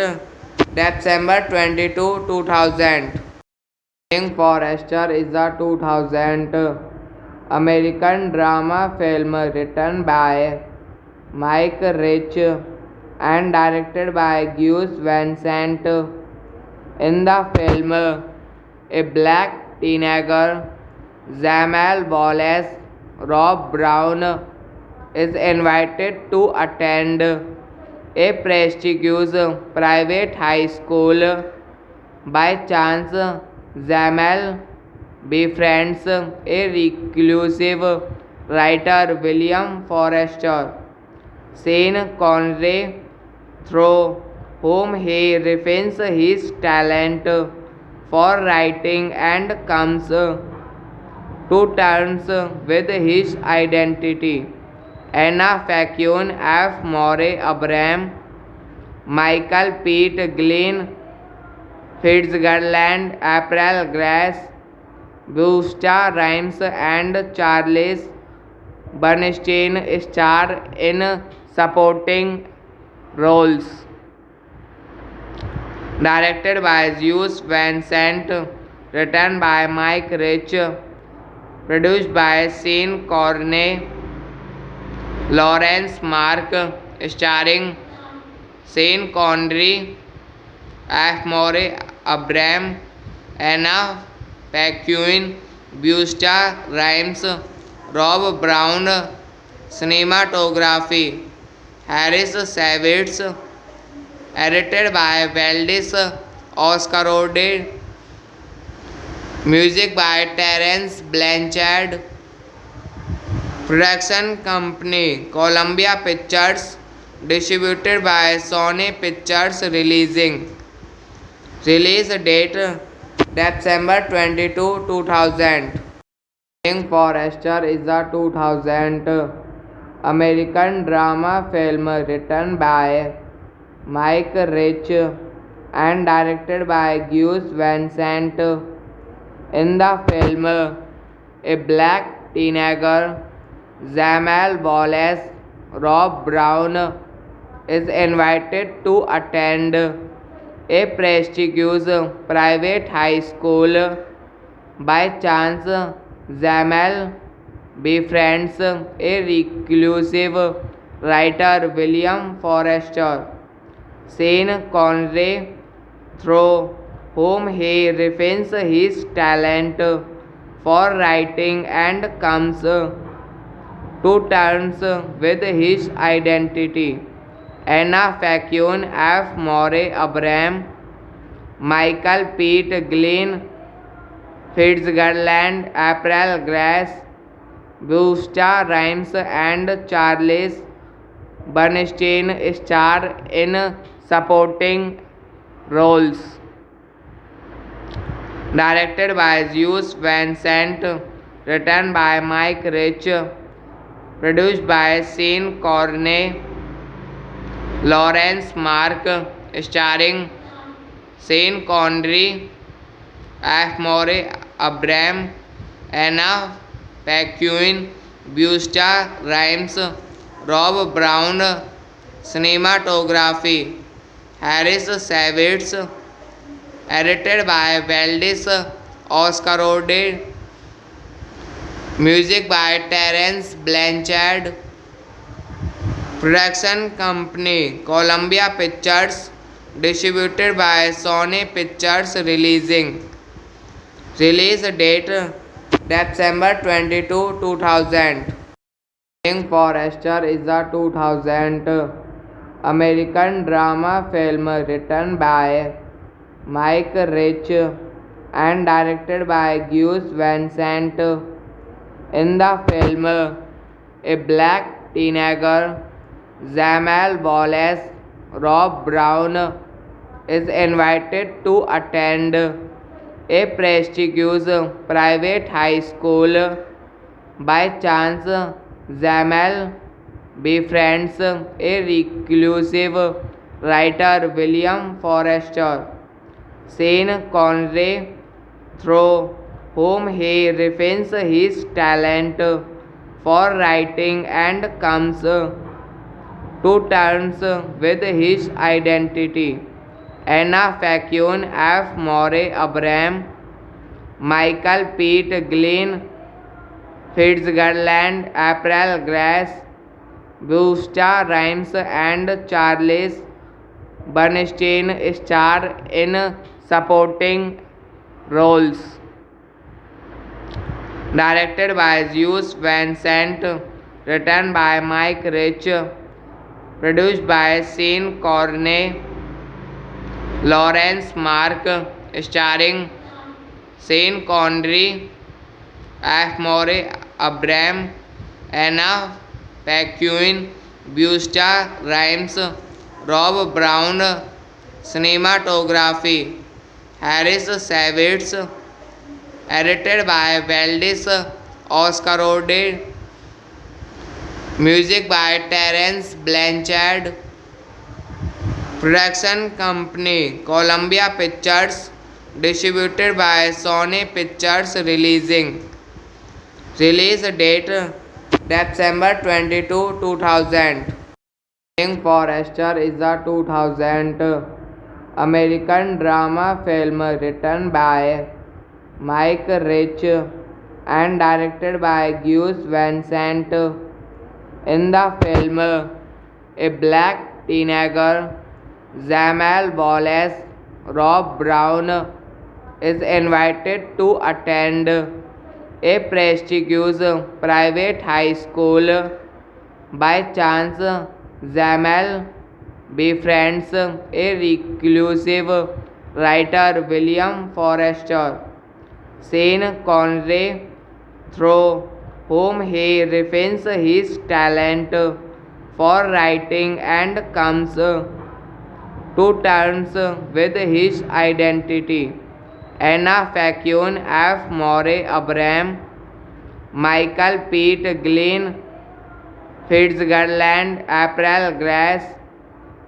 December 22, 2000. King Forrester is a 2000 American drama film written by Mike Rich and directed by Gus Van Sant. In the film, a black teenager, Jamal Wallace Rob Brown, is invited to attend a prestigious private high school. By chance, Jamal befriends a reclusive writer William Forrester, Sean Connery, through whom he refines his talent for writing and comes to terms with his identity. Anna Faquin, F. Murray Abraham, Michael Pete Glenn, Fitzgerald, April Grace, Busta Rhymes, and Charles Bernstein star in supporting roles. Directed by Gus Van Sant, written by Mike Rich, produced by Sean Connery, Lawrence Mark, starring Sean Connery, F. Murray Abraham, Anna Paquin, Busta Rhymes, Rob Brown, cinematography, Harris Savitz, edited by Valdis Oscarode, music by Terence Blanchard, production company Columbia Pictures, distributed by Sony Pictures Release date December 22, 2000. Forrester is a 2000 American drama film written by Mike Rich and directed by Gus Van Sant. In the film, a black teenager, Jamal Wallace Rob Brown, is invited to attend a prestigious private high school. By chance, Jamal befriends a reclusive writer William Forrester, Sean Connery, through whom he refines his talent for writing and comes to terms with his identity. Anna Faquin, F. Murray Abraham, Michael Pete Glenn, Fitzgerald, April Grace, Busta Rhymes, and Charles Bernstein star in supporting roles. Directed by Gus Van Sant, written by Mike Rich, produced by Sean Connery, Lawrence Mark, starring Sean Connery, F. Murray Abraham, Anna Paquin, Busta Rhymes, Rob Brown, cinematography, Harris Savitz, edited by Valdis Oscarode, music by Terence Blanchard, production company Columbia Pictures, distributed by Sony Pictures Release date December 22, 2000. Forrester is a 2000 American drama film written by Mike Rich and directed by Gus Van Sant. In the film, a black teenager, Jamal Wallace Rob Brown, is invited to attend a prestigious private high school. By chance, Jamal befriends a reclusive writer William Forrester, Sean Connery, through whom he refines his talent for writing and comes to terms with his identity. Anna Faquin, F. Murray Abraham, Michael Pete Glenn, Fitzgerald, April Grace, Busta Rhymes, and Charles Bernstein star in supporting roles. Directed by Gus Van Sant, written by Mike Rich, produced by Sean Corney, Lawrence Mark, starring Sean Connery, F. Murray Abraham, Anna Paquin, Busta Rhymes, Rob Brown, cinematography, Harris Savitz, edited by Valdis Oscarode, music by Terence Blanchard, production company Columbia Pictures, distributed by Sony Pictures Release date December 22, 2000. King Forrester is a 2000 American drama film written by Mike Rich and directed by Gus Van Sant. In the film, a black teenager, Jamal Wallace Rob Brown, is invited to attend a prestigious private high school. By chance, Jamal befriends a reclusive writer, William Forrester, Sean Connery, through whom he refines his talent for writing and comes to terms with his identity. Anna Paquin, F. Murray Abraham, Michael Pete Glenn, Fitzgerald, April Grace,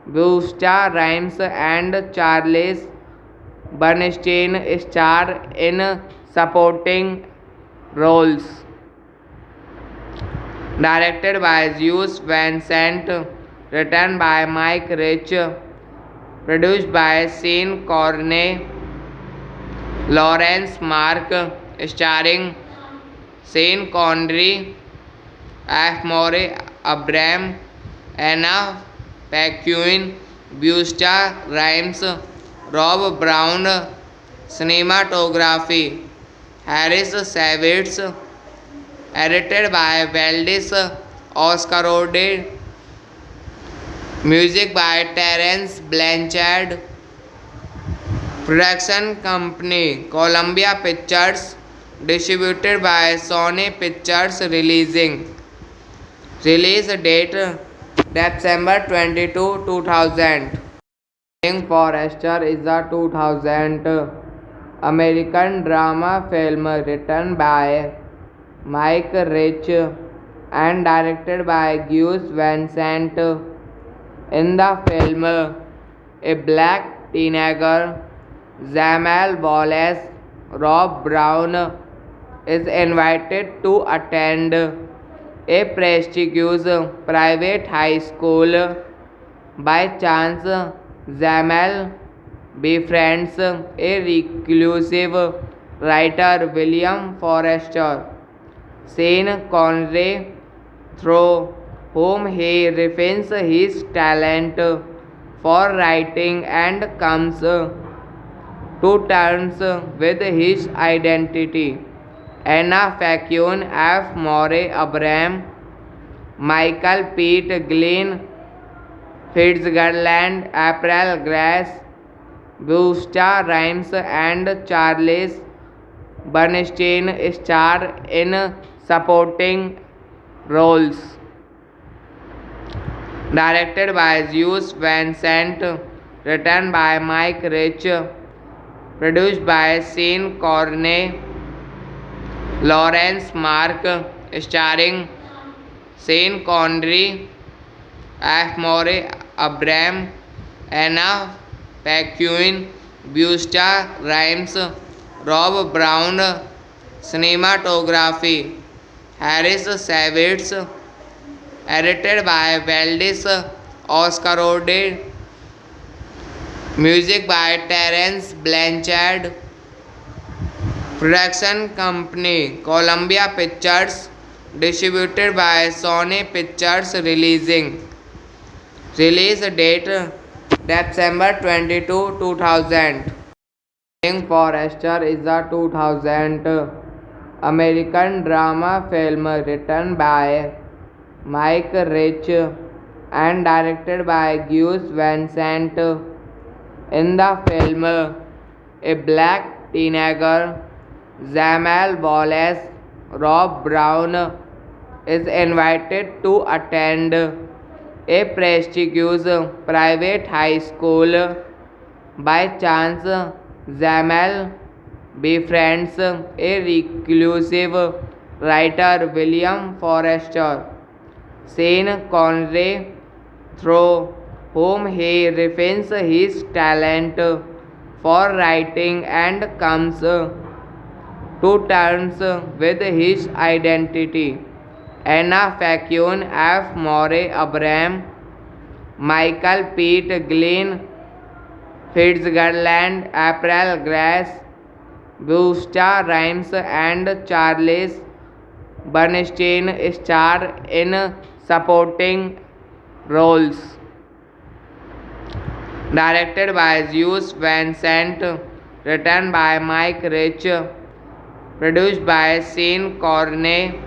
Busta Rhymes, and Charles Bernstein star in supporting roles. Directed by Gus Van Sant, written by Mike Rich, produced by Sean Corney, Lawrence Mark, starring Sean Connery, F. Murray Abraham, Anna Paquin, Busta Rhymes, Rob Brown, cinematography, Harris Savitz, edited by Valdis Oscarode, music by Terence Blanchard, production company Columbia Pictures, distributed by Sony Pictures Release date December 22, 2000. King Forrester is a 2000 American drama film written by Mike Rich and directed by Gus Van Sant. In the film, a black teenager, Jamal Wallace Rob Brown, is invited to attend a prestigious private high school. By chance, Jamal befriends a reclusive writer, William Forrester, Sean Connery, through whom he refines his talent for writing and comes to terms with his identity. Anna Paquin, F. Murray Abraham, Michael Pete Glenn, Fitzgerald, April Grace, Busta Rhymes, and Charles Bernstein star in supporting roles. Directed by Gus Van Sant, written by Mike Rich, produced by Sean Corney, Lawrence Mark, starring Sean Connery, F. Murray Abraham, Anna Paquin, Busta Rhymes, Rob Brown, cinematography, Harris Savitz, edited by Valdis Oscarode, music by Terence Blanchard, production company Columbia Pictures, distributed by Sony Pictures releasing. Release date December 22, 2000. King Forrester is a 2000 American drama film written by Mike Rich and directed by Gus Van Sant. In the film, a black teenager, Jamal Wallace Rob Brown, is invited to attend a prestigious private high school. By chance, Jamal befriends a reclusive writer William Forrester, Sean Connery, through whom he refines his talent for writing and comes to terms with his identity. Anna Faquin, F. Murray Abraham, Michael Pete Glenn, Fitzgerald, April Grace, Busta Rhymes, and Charles Bernstein star in supporting roles. Directed by Gus Van Sant, written by Mike Rich, produced by Sean Connery,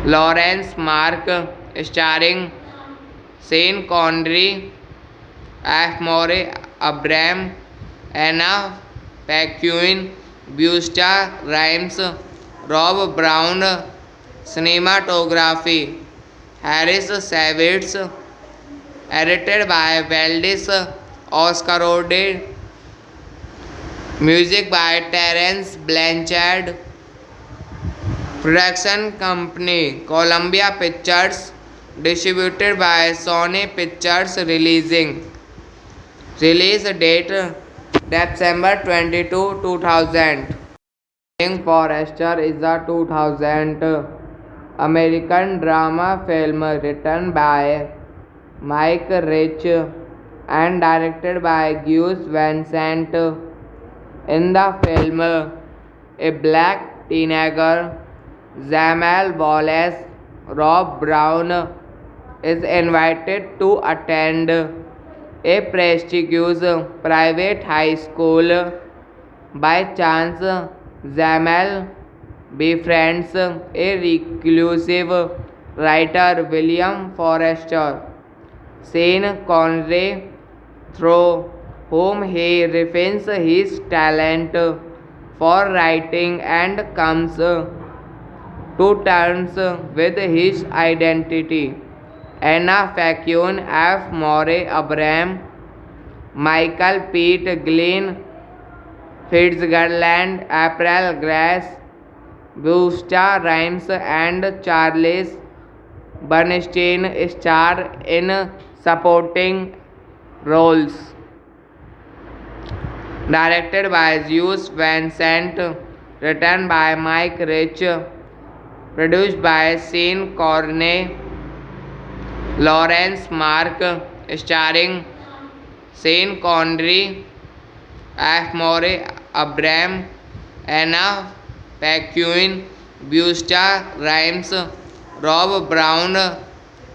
Lawrence Mark, starring Sean Connery, F. Murray Abraham, Anna Paquin, Busta Rhymes, Rob Brown, cinematography, Harris Savitz, edited by Valdis Oscarode, music by Terence Blanchard, production company Columbia Pictures, distributed by Sony Pictures releasing. Release date December 22, 2000. King Forrester is a 2000 American drama film written by Mike Rich and directed by Gus Van Sant. In the film, a black teenager, Jamal Wallace Rob Brown, is invited to attend a prestigious private high school. By chance, Jamal befriends a reclusive writer William Forrester, Sean Connery, through whom he refines his talent for writing and comes to terms with his identity. Anna Faquin, F. Murray Abraham, Michael Pete Glenn, Fitzgerald, April Grace, Busta Rhymes, and Charles Bernstein star in supporting roles. Directed by Gus Van Sant, written by Mike Rich, produced by Sean Connery, Lawrence Mark, starring Sean Connery, F. Murray Abraham, Anna Paquin, Busta Rhymes, Rob Brown,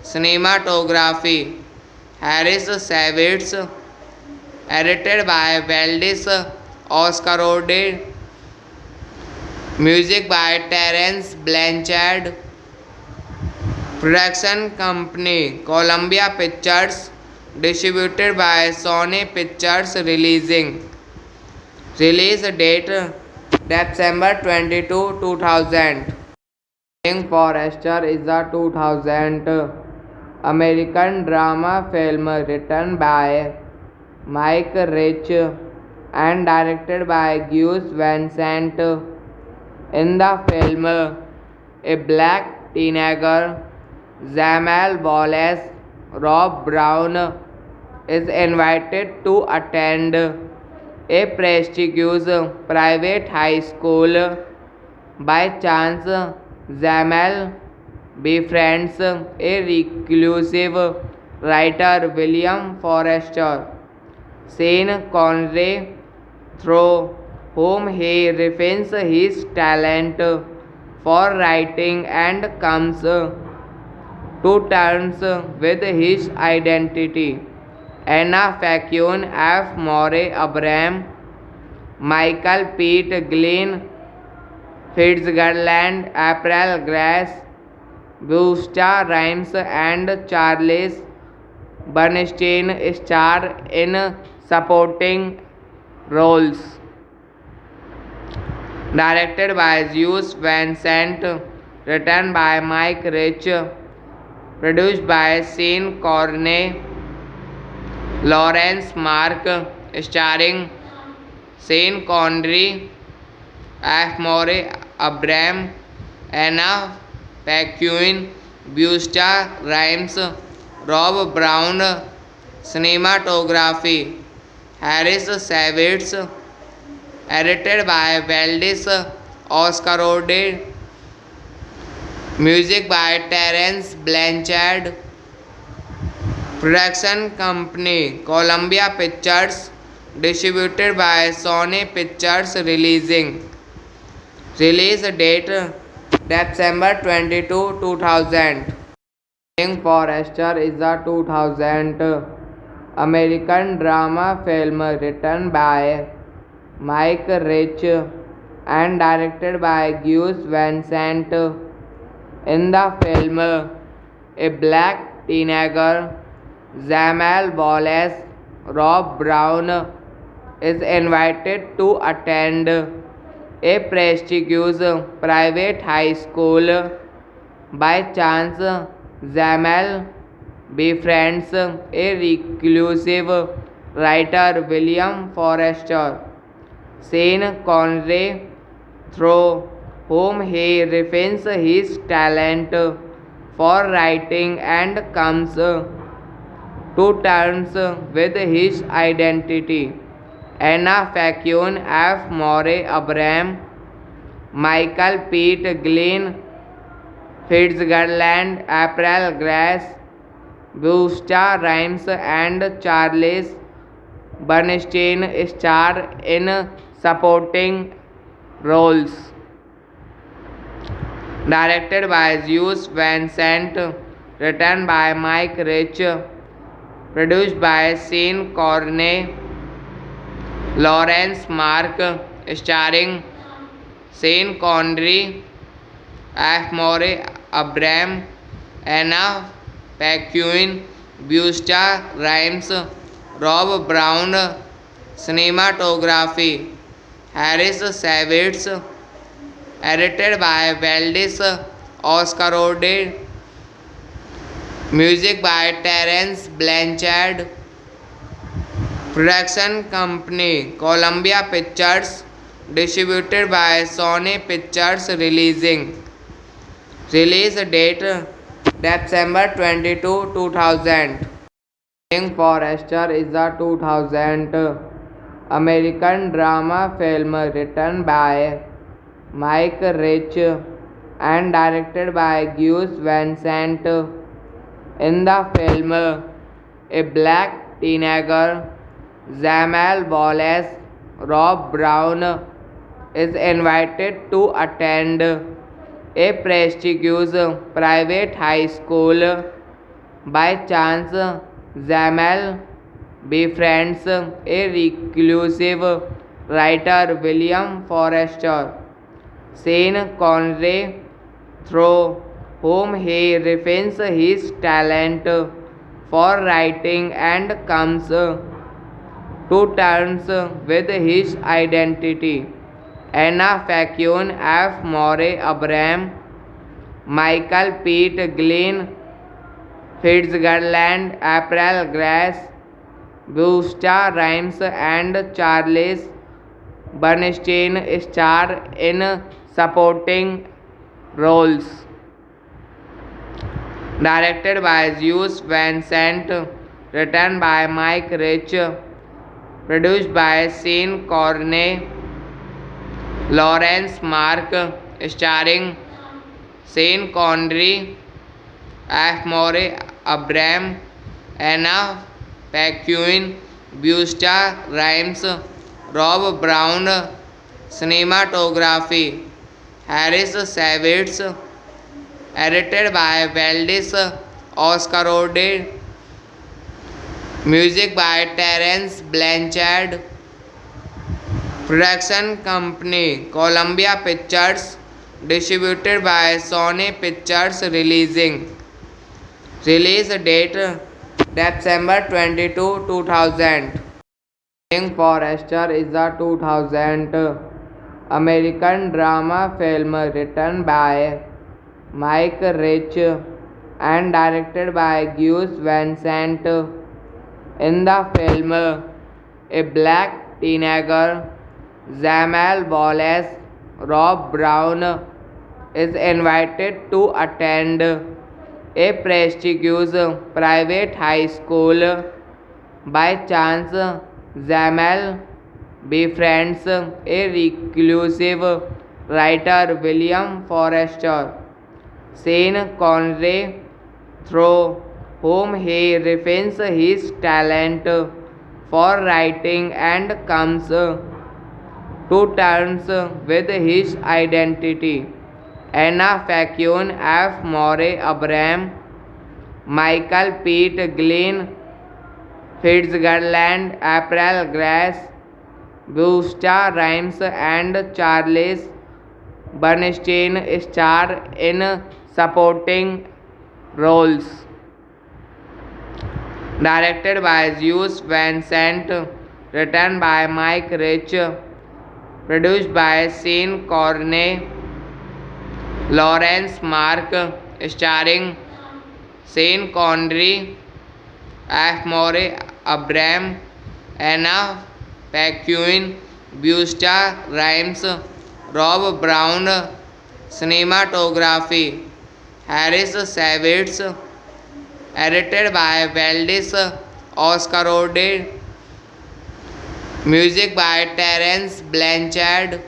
cinematography, Harris Savitz, edited by Valdis Oscarode, music by Terence Blanchard, production company Columbia Pictures, distributed by Sony Pictures releasing. Release date December 22, 2000. King Forrester is a 2000 American drama film written by Mike Rich and directed by Gus Van Sant. In the film, a black teenager, Jamal Wallace Rob Brown, is invited to attend a prestigious private high school. By chance, Jamal befriends a reclusive writer William Forrester, Sean Connery, through whom he refines his talent for writing and comes to terms with his identity. Anna Facune, F. Morey Abraham, Michael Pete Glynn, Fitzgerald, April Grace, Busta Rhymes, and Charles Bernstein star in supporting roles. Directed by Gus Van Sant, written by Mike Rich, produced by Sean Corney, Lawrence Mark, starring Sean Connery, F. Morey Abraham, Anna Paquin, Busta Rhymes, Rob Brown, cinematography, Harris Savitz, edited by Valdis Oscarode, music by Terence Blanchard, production company Columbia Pictures, distributed by Sony Pictures release date December 22, 2000. King Forrester is a 2000 American drama film written by Mike Rich and directed by Gus Van Sant. In the film, a black teenager, Jamal Wallace Rob Brown, is invited to attend a prestigious private high school. By chance, Jamal befriends a reclusive writer, William Forrester, Sean Connery, through whom he refines his talent for writing and comes to terms with his identity. Anna Facune, F. Morey Abraham, Michael Pete Glynn, Fitzgerald, April Grace, Busta Rhymes, and Charles Bernstein star in supporting roles. Directed by Gus Van Sant, written by Mike Rich, produced by Sean Corney, Lawrence Mark, starring Sean Connery, F. Morey Abraham, Anna Paquin, Busta Rhymes, Rob Brown, cinematography, Harris Savitz, edited by Valdis Oscarode, music by Terence Blanchard, production company Columbia Pictures, distributed by Sony Pictures release date December 22, 2000. King Forrester is a 2000 American drama film written by Mike Rich and directed by Gus Van Sant. In the film, a black teenager, Jamal Wallace Rob Brown, is invited to attend a prestigious private high school. By chance, Jamal befriends a reclusive writer, William Forrester, Sean Connery, through whom he refines his talent for writing and comes to terms with his identity. Anna Facune, F. Morey Abraham, Michael Pete Glynn, Fitzgerald, April Grace, Busta Rhymes, and Charles Bernstein star in supporting roles. Directed by Gus Van Sant, written by Mike Rich, produced by Sean Corney, Lawrence Mark, starring Sean Connery, F. Morey Abraham, Anna Paquin, Busta Rhymes, Rob Brown, cinematography, Harris Savitz, edited by Valdis Oscarode, music by Terence Blanchard, production company Columbia Pictures, distributed by Sony Pictures Release date December 22, 2000. King Forrester is a 2000 American drama film written by Mike Rich and directed by Gus Van Sant. In the film, a black teenager, Jamal Wallace Rob Brown, is invited to attend a prestigious private high school. By chance, Jamal befriends a reclusive writer, William Forrester, Sean Connery, through whom he refines his talent for writing and comes to terms with his identity. Anna Faquin, F. Murray Abraham, Michael Pete Glenn, Fitzgerald, April Grace, Busta Rhymes, and Charles Bernstein star in supporting roles. Directed by Gus Van Sant, written by Mike Rich, produced by Sean Connery, Lawrence Mark, starring Sean Connery, F. Murray Abraham, Anna Paquin, Busta Rhymes, Rob Brown, cinematography Harris Savitz, edited by Valdis Oscarode, music by Terence Blanchard,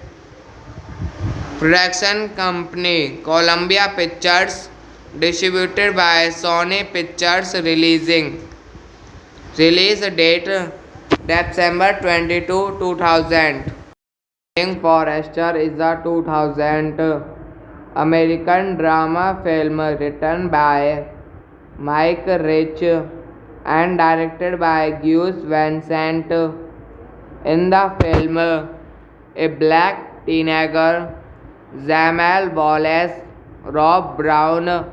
production company Columbia Pictures, distributed by Sony Pictures Release date December 22, 2000. King Forrester is a 2000 American drama film written by Mike Rich and directed by Gus Van Sant. In the film, a black teenager, Jamal Wallace Rob Brown,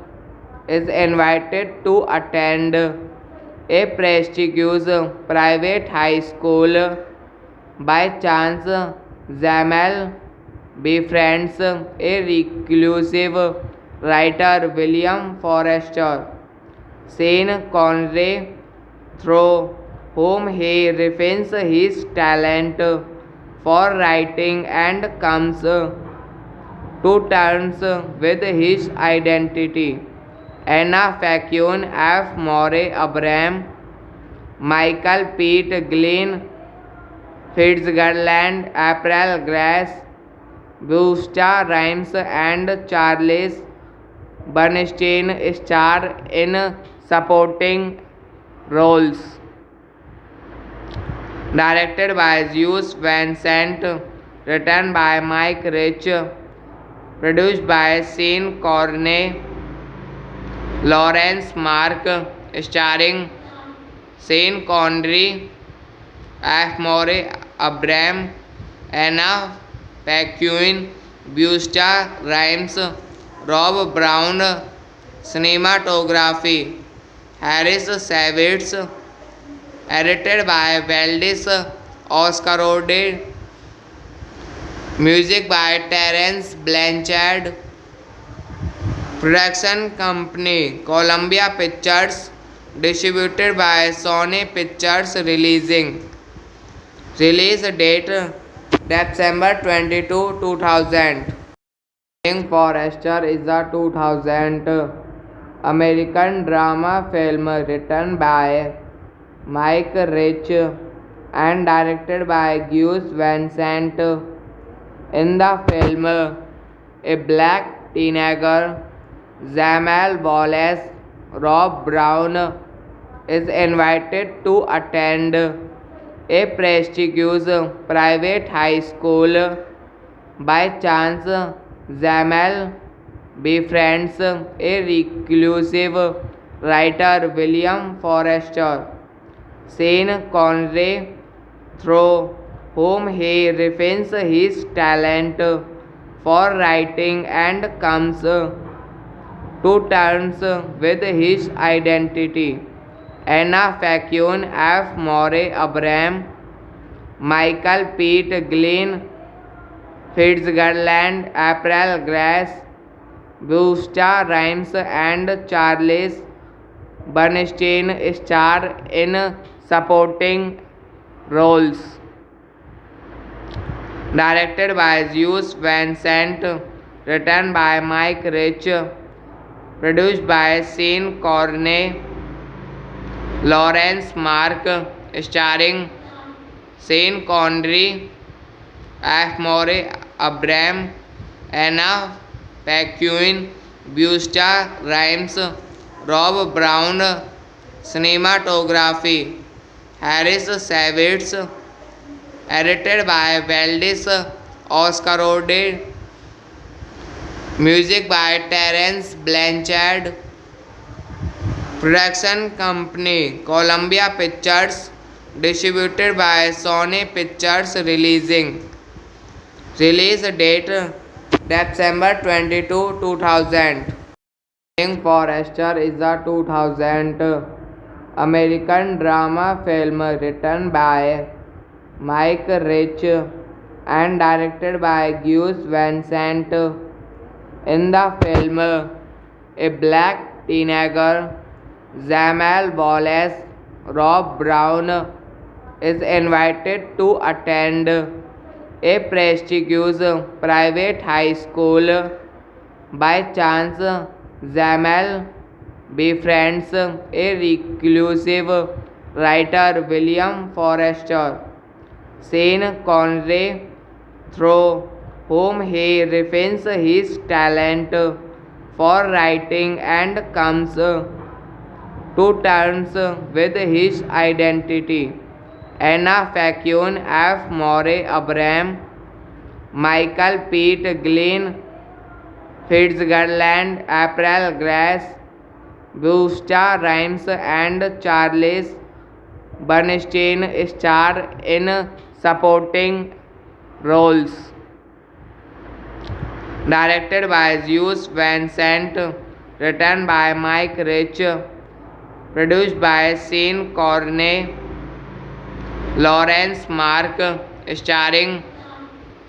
is invited to attend a prestigious private high school. By chance, Jamal befriends a reclusive writer, William Forrester, Sean Connery, through whom he refines his talent for writing and comes to terms with his identity. Anna Faquin, F. Murray Abraham, Michael Pete Glenn, Fitzgerald, April Grace, Busta Rhymes, and Charles Bernstein star in supporting roles. Directed by Gus Van Sant, written by Mike Rich, produced by Sean Connery, Lawrence Mark, starring Sean Connery, F. Murray Abraham, Anna Paquin, Busta Rhymes, Rob Brown, cinematography Harris Savitz, edited by Valdis Oscarode, music by Terence Blanchard, production company Columbia Pictures, distributed by Sony Pictures Release date December 22, 2000. King Forrester is a 2000 American drama film written by Mike Rich and directed by Gus Van Sant. In the film, a black teenager, Jamal Wallace Rob Brown, is invited to attend a prestigious private high school. By chance, Jamal befriends a reclusive writer, William Forster, Sean Connery, through whom he refines his talent for writing and comes to terms with his identity. Anna Facune, F. Murray Abraham, Michael Pete Glenn, Fitzgerald, April Grace, Busta Rhymes, and Charles Bernstein star in supporting roles. Directed by Gus Van Sant, written by Mike Rich, produced by Sean Connery, Lawrence Mark, starring Sean Connery, F. Murray Abraham, Anna Paquin, Busta Rhymes, Rob Brown, cinematography, Harris Savitz, edited by Valdis Oscarode, music by Terence Blanchard, production company Columbia Pictures, distributed by Sony Pictures Release date December 22, 2000. Forester is a 2000 American drama film written by Mike Rich and directed by Gus Van Sant. In the film, a black teenager, Jamal Wallace Rob Brown, is invited to attend a prestigious private high school. By chance, Jamal befriends a reclusive writer, William Forster, Sean Connery, through whom he refines his talent for writing and comes to terms with his identity. Anna Facune, F. Murray Abraham, Michael Pete Glenn, Fitzgerald, April Grace, Busta Rhymes, and Charles Bernstein star in supporting roles. Directed by Gus Van Sant, written by Mike Rich, produced by Sean Connery, Lawrence Mark, starring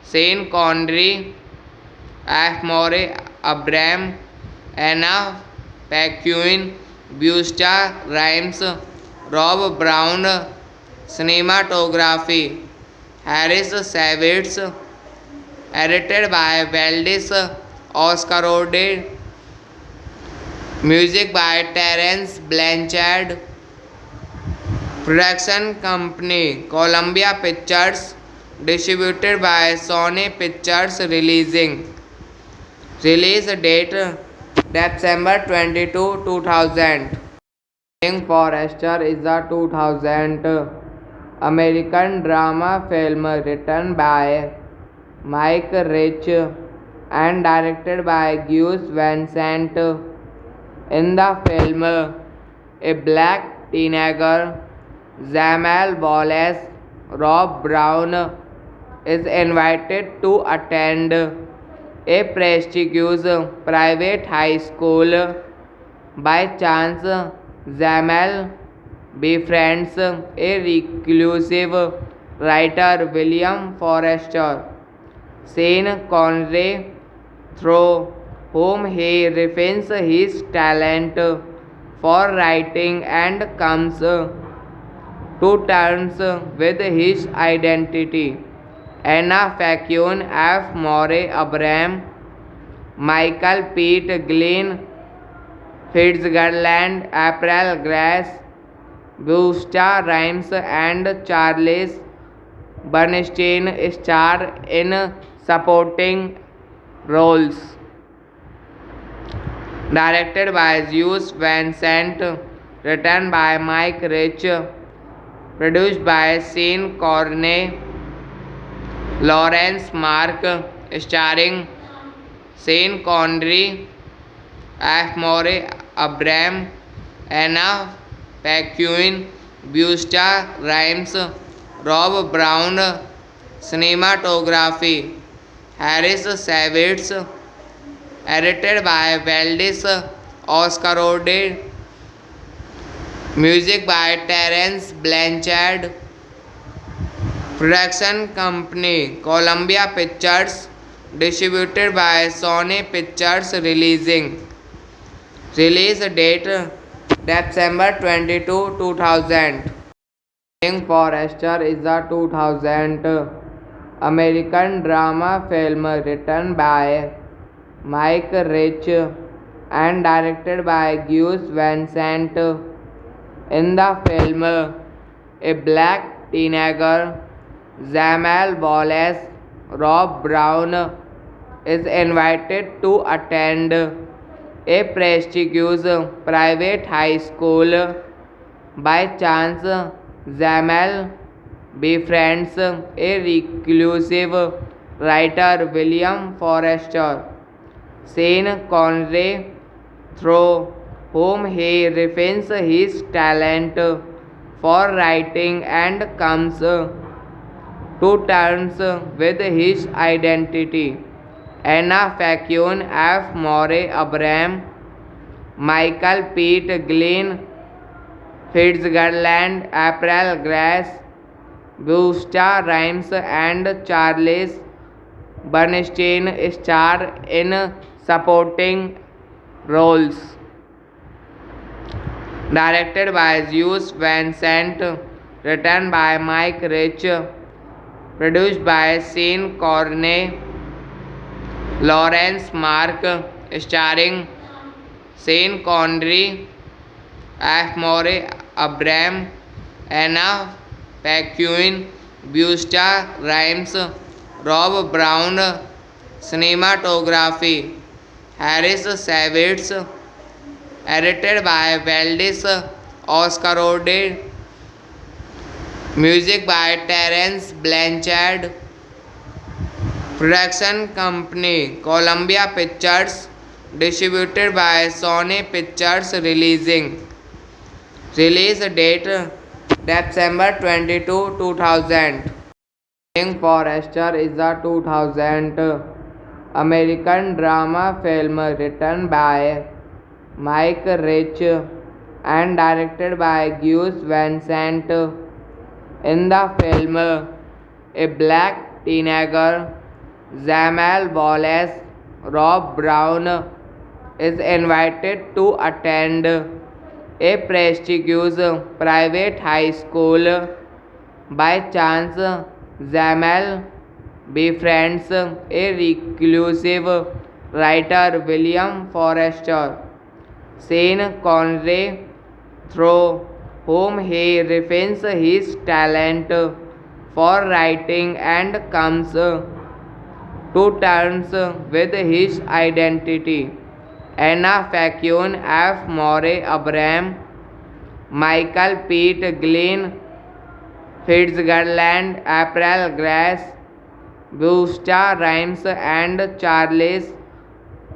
Sean Connery, F. Murray Abraham, Anna Paquin, Busta Rhymes, Rob Brown, cinematography, Harris Savitz, edited by Valdis Oscarode, music by Terence Blanchard, production company Columbia Pictures, distributed by Sony Pictures Release date December 22, 2000. Forester is a 2000 American drama film written by Mike Rich and directed by Gus Van Sant. In the film, a black teenager, Jamal Wallace Rob Brown, is invited to attend a prestigious private high school. By chance, Jamal befriends a reclusive writer, William Forster, Sean Connery, through whom he refines his talent for writing and comes to terms with his identity. Anna Facune, F. Murray Abraham, Michael Pete Glenn, Fitzgerald, April Grace, Busta Rhymes, and Charles Bernstein star in supporting roles. Directed by Gus Van Sant, written by Mike Rich, produced by Sean Connery, Lawrence Mark, starring Sean Connery, F. Murray Abraham, Anna Paquin, Busta Rhymes, Rob Brown, cinematography, Harris Savitz, edited by Valdis Oscarode, music by Terence Blanchard, production company Columbia Pictures, distributed by Sony Pictures Release date December 22, 2000. King Forrester is a 2000 American drama film written by Mike Rich and directed by Gus Van Sant. In the film, a black teenager, Jamal Wallace Rob Brown, is invited to attend a prestigious private high school. By chance, Jamal befriends a reclusive writer, William Forrester, Sean Connery, through whom he refines his talent for writing and comes to terms with his identity. Anna Paquin, F. Murray Abraham, Michael Pete Glenn, Fitzgerald, April Grace, Busta Rhymes, and Charles Bernstein star in supporting roles. Directed by Gus Van Sant, written by Mike Rich, produced by Sean Connery, Lawrence Mark, starring Sean Connery, F. Murray Abraham, Anna Paquin, Busta Rhymes, Rob Brown, cinematography, Harris Savitz, edited by Valdis Oscarode, music by Terence Blanchard, production company Columbia Pictures, distributed by Sony Pictures Release date December 22, 2000. King Forrester is a 2000 American drama film written by Mike Rich and directed by Gus Van Sant. In the film, a black teenager, Jamal Wallace Rob Brown, is invited to attend a prestigious private high school. By chance, Jamal befriends a reclusive writer, William Forrester, Sean Connery, through whom he refines his talent for writing and comes to terms with his identity. Anna Paquin, F. Murray Abraham, Michael Pete Glenn, Fitzgerald, April Grace, Busta Rhymes, and Charles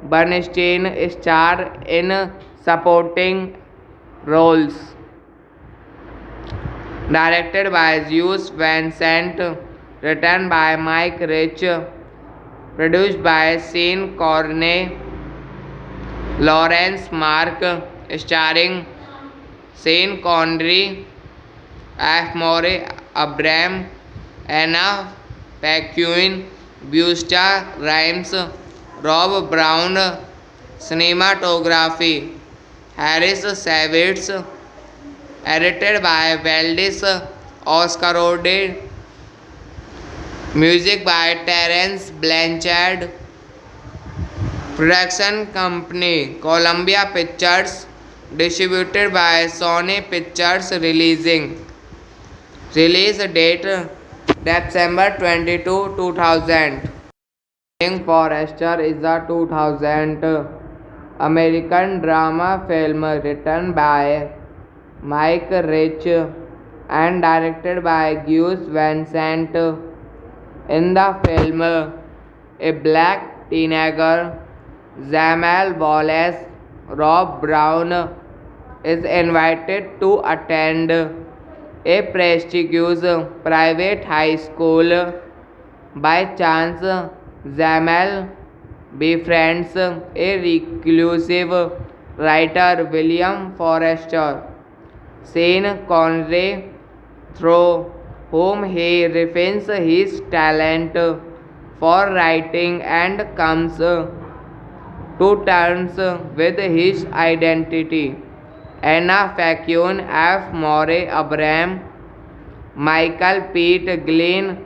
Bernstein star in supporting roles. Directed by Gus Van Sant, written by Mike Rich, produced by Sean Connery, Lawrence Mark, starring Sean Connery, F. Murray Abraham, Anna Paquin, Busta Rhymes, Rob Brown, cinematography, Harris Savitz, edited by Valdis Oscarode, music by Terence Blanchard, production company Columbia Pictures, distributed by Sony Pictures Release date December 22, 2000. King Forrester is a 2000 American drama film written by Mike Rich and directed by Gus Van Sant. In the film, a black teenager, Jamal Wallace, Rob Brown is invited to attend a prestigious private high school. By chance, Jamal befriends a reclusive writer, William Forster, Sean Connery, through whom he refines his talent for writing and comes to terms with his identity. Anna Facune, F. Murray Abraham, Michael Pete Glenn,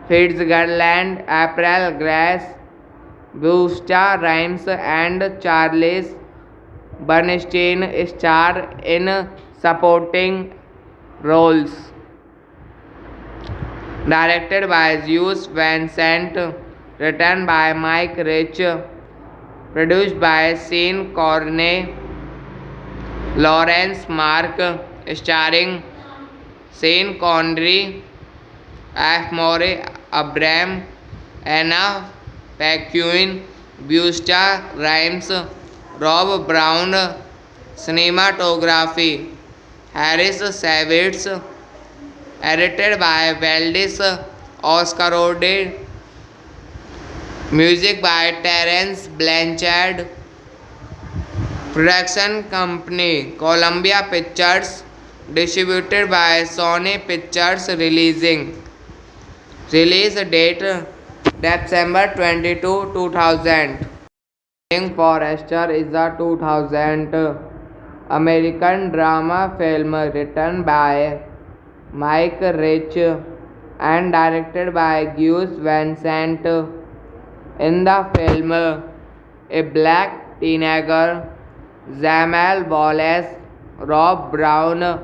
Fitzgerald, April Grace, Busta Rhymes, and Charles Bernstein star in supporting roles. Directed by Gus Van Sant, written by Mike Rich, produced by Sean Connery, Lawrence Mark, starring Sean Connery, F. Murray Abraham, Anna Paquin, Busta Rhymes, Rob Brown. Cinematography Harris Savitz, edited by Valdis Oscarode, music by Terence Blanchard, production company Columbia Pictures, distributed by Sony Pictures. Release date December 22, 2000. Forrester is a 2000 American drama film written by Mike Rich and directed by Gus Van Sant. In the film, a black teenager, Jamal Wallace, Rob Brown,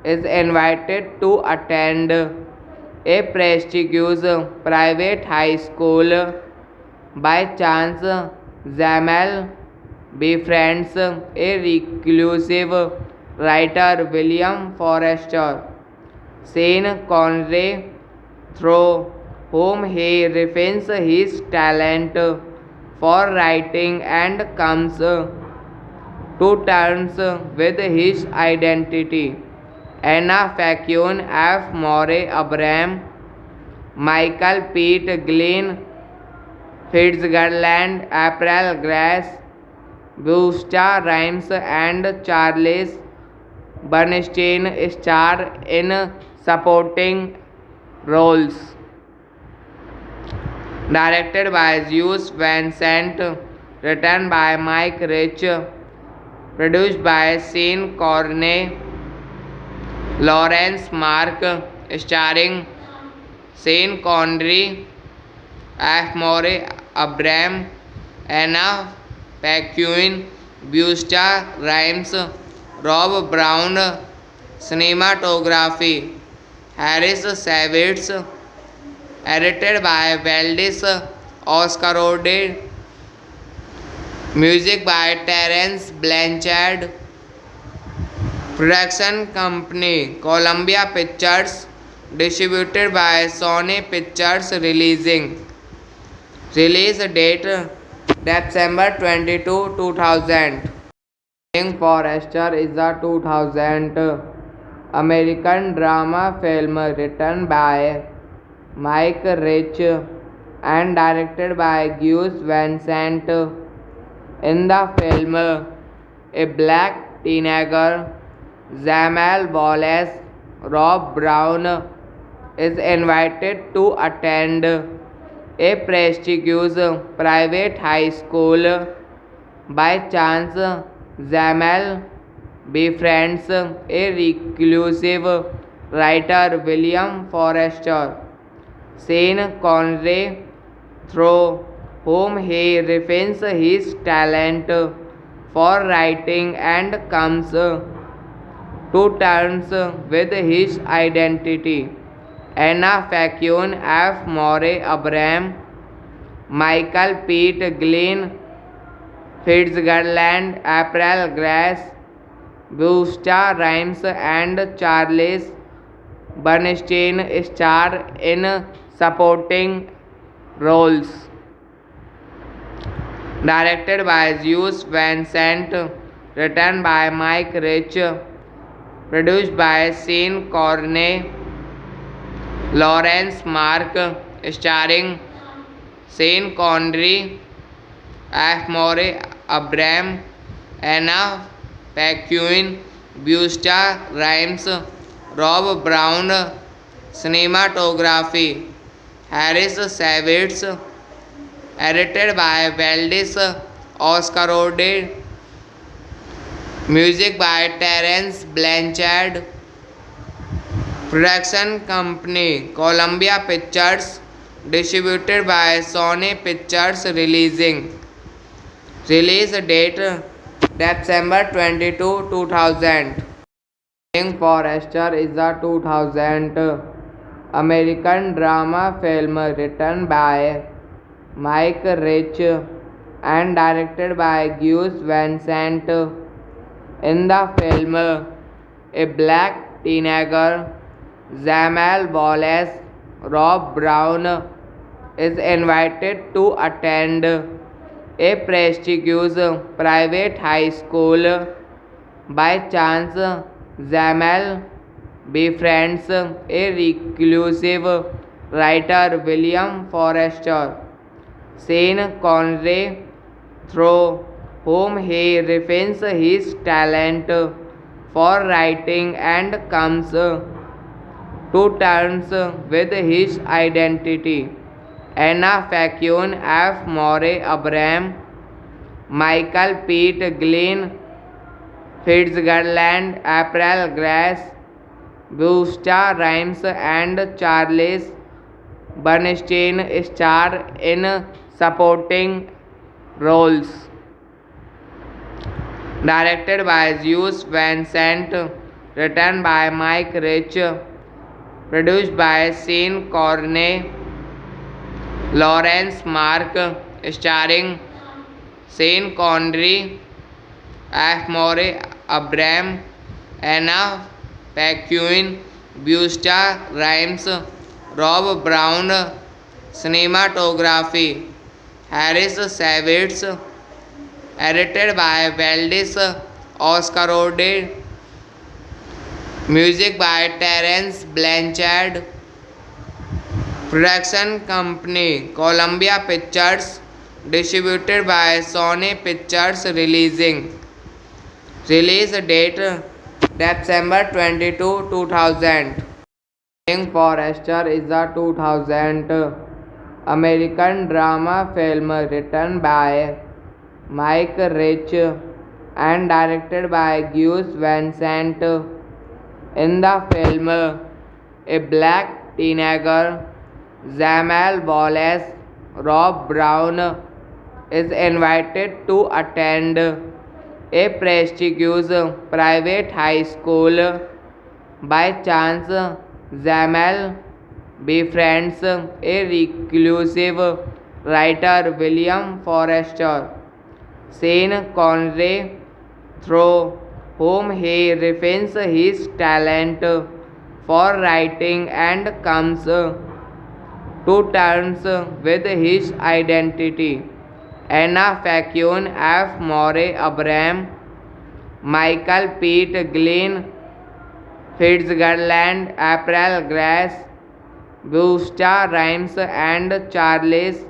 is invited to attend a prestigious private high school. By chance, Jamal befriends a reclusive writer, William Forster, Sean Connery, through whom he refines his talent for writing and comes to terms with his identity. Anna Facune, F. Murray Abraham, Michael Pete Glenn, Fitzgerald, April Grace, Busta Rhymes, and Charles Bernstein star in supporting roles. Directed by Gus Van Sant, written by Mike Rich, produced by Sean Connery, Lawrence Mark, starring Sean Connery, F. Murray Abraham, Anna Paquin, Busta Rhymes, Rob Brown. Cinematography Harris Savitz, edited by Valdis Oscarode, music by Terence Blanchard, production company Columbia Pictures, distributed by Sony Pictures. Release date December 22, 2000. Forrester is a 2000 American drama film written by Mike Rich and directed by Gus Van Sant. In the film, a black teenager, Jamal Wallace, Rob Brown, is invited to attend a prestigious private high school. By chance, Jamal befriends a reclusive writer, William Forster, Sean Connery, through whom he refines his talent for writing and comes to terms with his identity. Anna Facune, F. Murray Abraham, Michael Pete Glenn, Fitzgerald, April Grace, Busta Rhymes, and Charles Bernstein star in supporting roles. Directed by Zeus Van Sant, written by Mike Rich, produced by Sean Corney, Lawrence Mark, starring Sean Connery, F. Murray Abraham, Anna Paquin, Busta Rhymes, Rob Brown, cinematography, Harris Savitz, edited by Valdis Oscarode, music by Terence Blanchard, production company Columbia Pictures, distributed by Sony Pictures release date December 22, 2000. King Forrester is a 2000 American drama film written by Mike Rich and directed by Gus Van Sant. In the film, a black teenager, Jamal Wallace Rob Brown, is invited to attend a prestigious private high school. By chance, Jamal befriends a reclusive writer, William Forrester, Sean Connery, through whom he refines his talent for writing and comes to terms with his identity. Anna Paquin, F. Murray Abraham, Michael Pete Glenn, Fitzgerald, April Grace, Busta Rhymes, and Charles Bernstein star in supporting roles. Directed by Zeus Van Sant, written by Mike Rich, produced by Sean Corney, Lawrence Mark, starring Sean Connery, F. Murray Abraham, Anna Paquin, Busta Rhymes, Rob Brown, cinematography, Harris Savitz, edited by Valdis Oscarode, music by Terence Blanchard, production company Columbia Pictures, distributed by Sony Pictures release date December 22, 2000. King Forrester is a 2000 American drama film written by Mike Rich and directed by Gus Van Sant. In the film, a black teenager, Jamal Wallace Rob Brown, is invited to attend a prestigious private high school. By chance, Jamal befriends a reclusive writer, William Forrester, Sean Connery, through whom he refines his talent for writing and comes to terms with his identity. Anna Paquin, F. Murray Abraham, Michael Pete Glenn, Fitzgerald, April Grace, Busta Rhymes, and Charles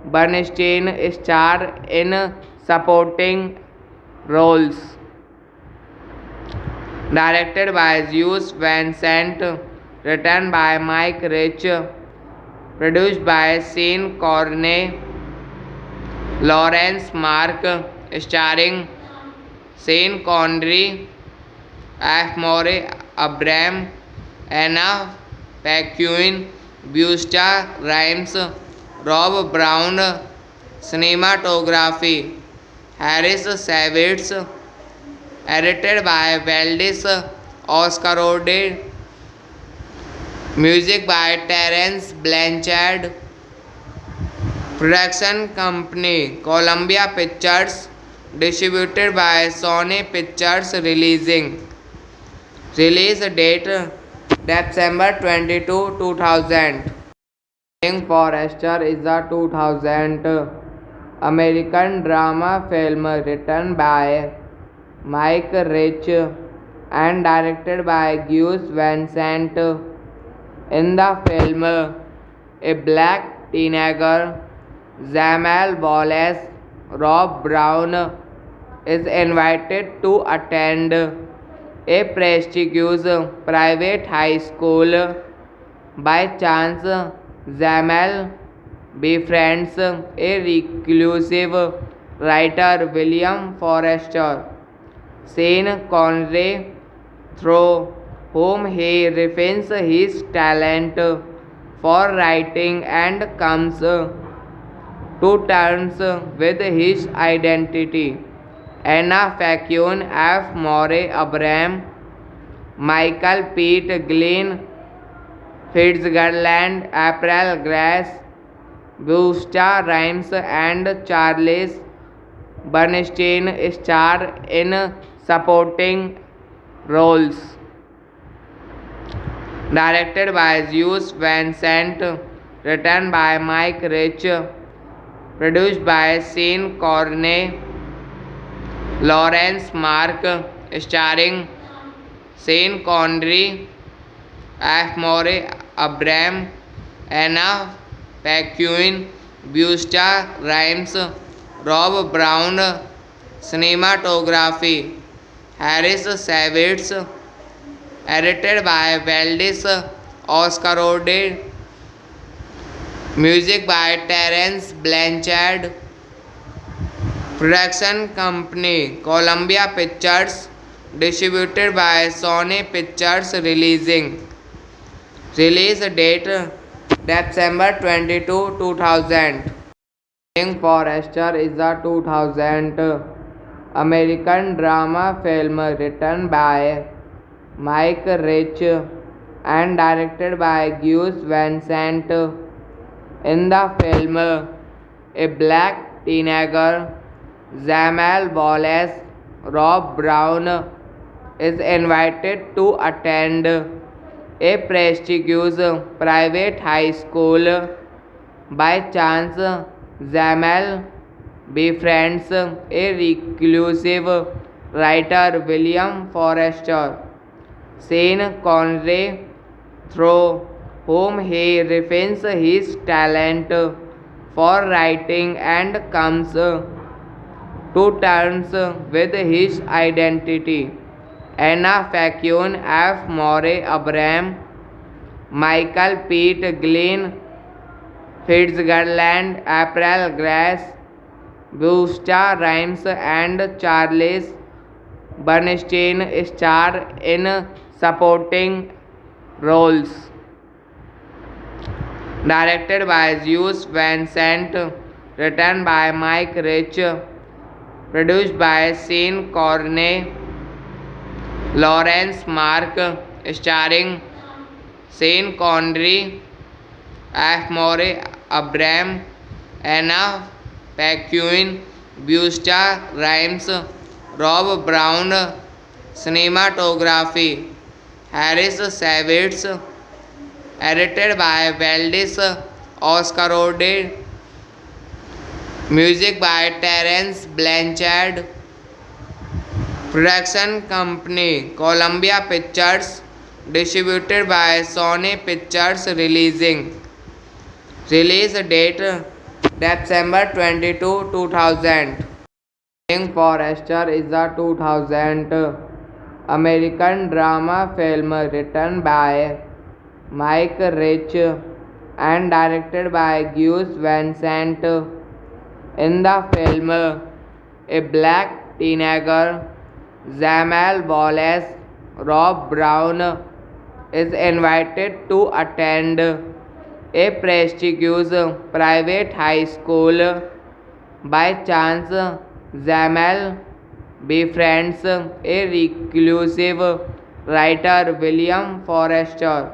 Bernstein star in supporting roles. Directed by Zeus Van Sant, written by Mike Rich, produced by Sean Corney, Lawrence Mark, starring Sean Connery, F. Murray Abraham, Anna Paquin, Busta Rhymes, Rob Brown, cinematography, Harris Savitz, edited by Valdis Oscarode, music by Terence Blanchard, production company Columbia Pictures, distributed by Sony Pictures release date December 22, 2000. King Forrester is a 2000 American drama film written by Mike Rich and directed by Gus Van Sant. In the film, a black teenager, Jamal Wallace Rob Brown, is invited to attend a prestigious private high school. By chance, Jamal befriends a reclusive writer, William Forrester, Sean Connery, through whom he refines his talent for writing and comes to terms with his identity. Anna Facuin, F. Murray Abraham, Michael Pete Glenn, Fitzgerald, April Grace, Busta Rhymes, and Charles Bernstein star in supporting roles. Directed by Gus Van Sant, written by Mike Rich, produced by Sean Connery, Lawrence Mark, starring Sean Connery, F. Murray Abraham, Anna Paquin, Busta Rhymes, Rob Brown. Cinematography Harris Savitz, edited by Valdis Oscarode, music by Terence Blanchard, production company Columbia Pictures, distributed by Sony Pictures. Release date December 22, 2000. Forrester is a 2000 American drama film written by Mike Rich and directed by Gus Van Sant. In the film, a black teenager, Jamal Wallace Rob Brown, is invited to attend a prestigious private high school. By chance, Jamal befriends a reclusive writer, William Forrester, Sean Connery, through whom he refines his talent for writing and comes to terms with his identity. Anna Facuin, F. Murray Abraham, Michael Pete Glenn, Fitzgerald, April Grace, Busta Rhymes, and Charles Bernstein star in supporting roles. Directed by Gus Van Sant, written by Mike Rich, produced by Sean Connery, Lawrence Mark, starring Sean Connery, F. Murray Abraham, Anna Paquin, Busta Rhymes, Rob Brown. Cinematography Harris Savitz, edited by Valdis Oscarode, music by Terence Blanchard, production company Columbia Pictures, distributed by Sony Pictures. Release date December 22, 2000. Forrester is a 2000 American drama film written by Mike Rich and directed by Gus Van Sant. In the film, a black teenager, Jamal Wallace Rob Brown, is invited to attend a prestigious private high school. By chance, Jamal befriends a reclusive writer, William Forrester,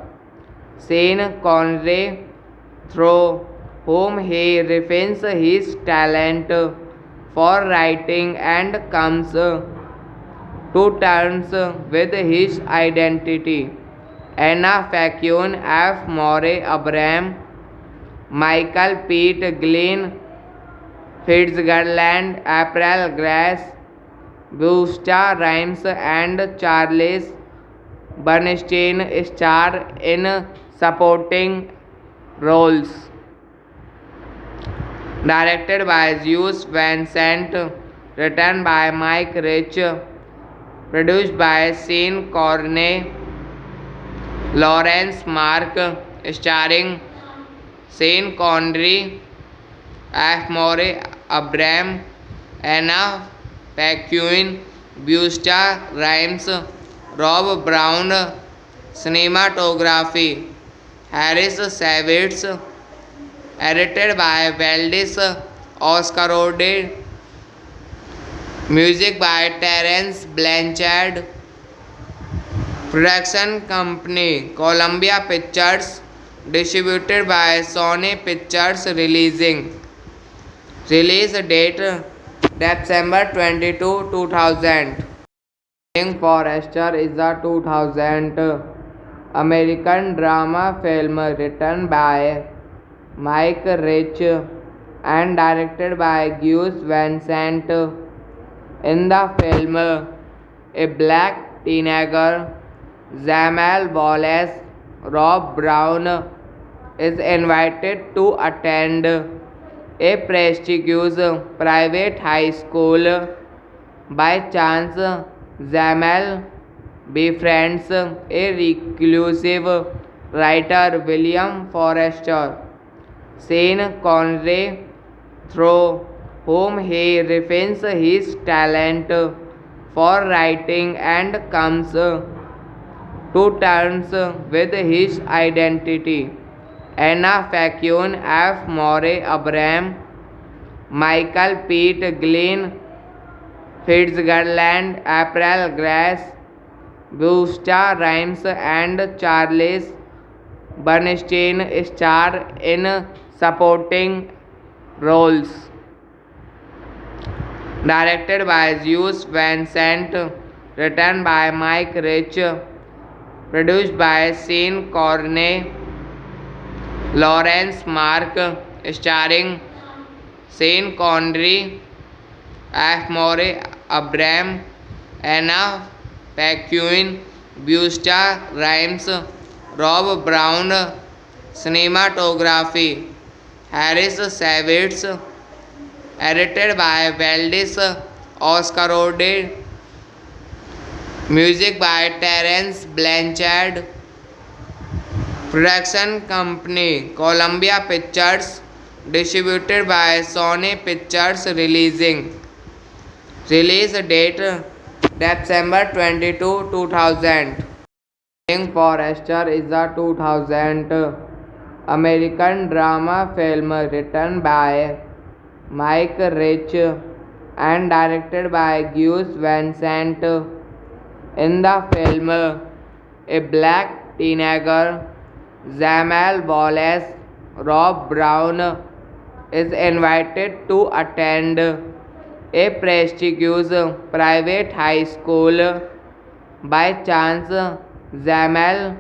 Sean Connery, through whom he refines his talent for writing and comes to terms with his identity. Anna Facuin, F. Murray Abraham, Michael Pete Glenn, Fitzgerald, April Grace, Busta Rhymes, and Charles Bernstein star in supporting roles. Directed by Gus Van Sant, written by Mike Rich, produced by Sean Corney, Lawrence Mark, starring Sean Connery, F. Murray Abraham, Anna Paquin, Busta Rhymes, Rob Brown, cinematography, Harris Savitz, edited by Valdis Oscarode, music by Terence Blanchard, production company Columbia Pictures, distributed by Sony Pictures release date December 22, 2000. King Forrester is a 2000 American drama film written by Mike Rich and directed by Gus Van Sant. In the film, a black teenager, Jamal Wallace Rob Brown, is invited to attend a prestigious private high school. By chance, Jamal befriends a reclusive writer, William Forrester, Sean Connery, through whom he refines his talent for writing and comes to terms with his identity. Anna Paquin, F. Murray Abraham, Michael Pete Glenn, Fitzgerald, April Grace, Busta Rhymes, and Charles Bernstein star in supporting roles. Directed by Gus Van Sant, written by Mike Rich, produced by Sean Corney, Lawrence Mark, starring Sean Connery, F. Murray Abraham, Anna Paquin, Busta Rhymes, Rob Brown, cinematography, Harris Savitz, edited by Valdis Oscarode, music by Terence Blanchard, production company Columbia Pictures, distributed by Sony Pictures release date December 22, 2000. King Forrester is a 2000 American drama film written by Mike Rich and directed by Gus Van Sant. In the film, a black teenager, Jamal Wallace Rob Brown, is invited to attend a prestigious private high school. By chance, Jamal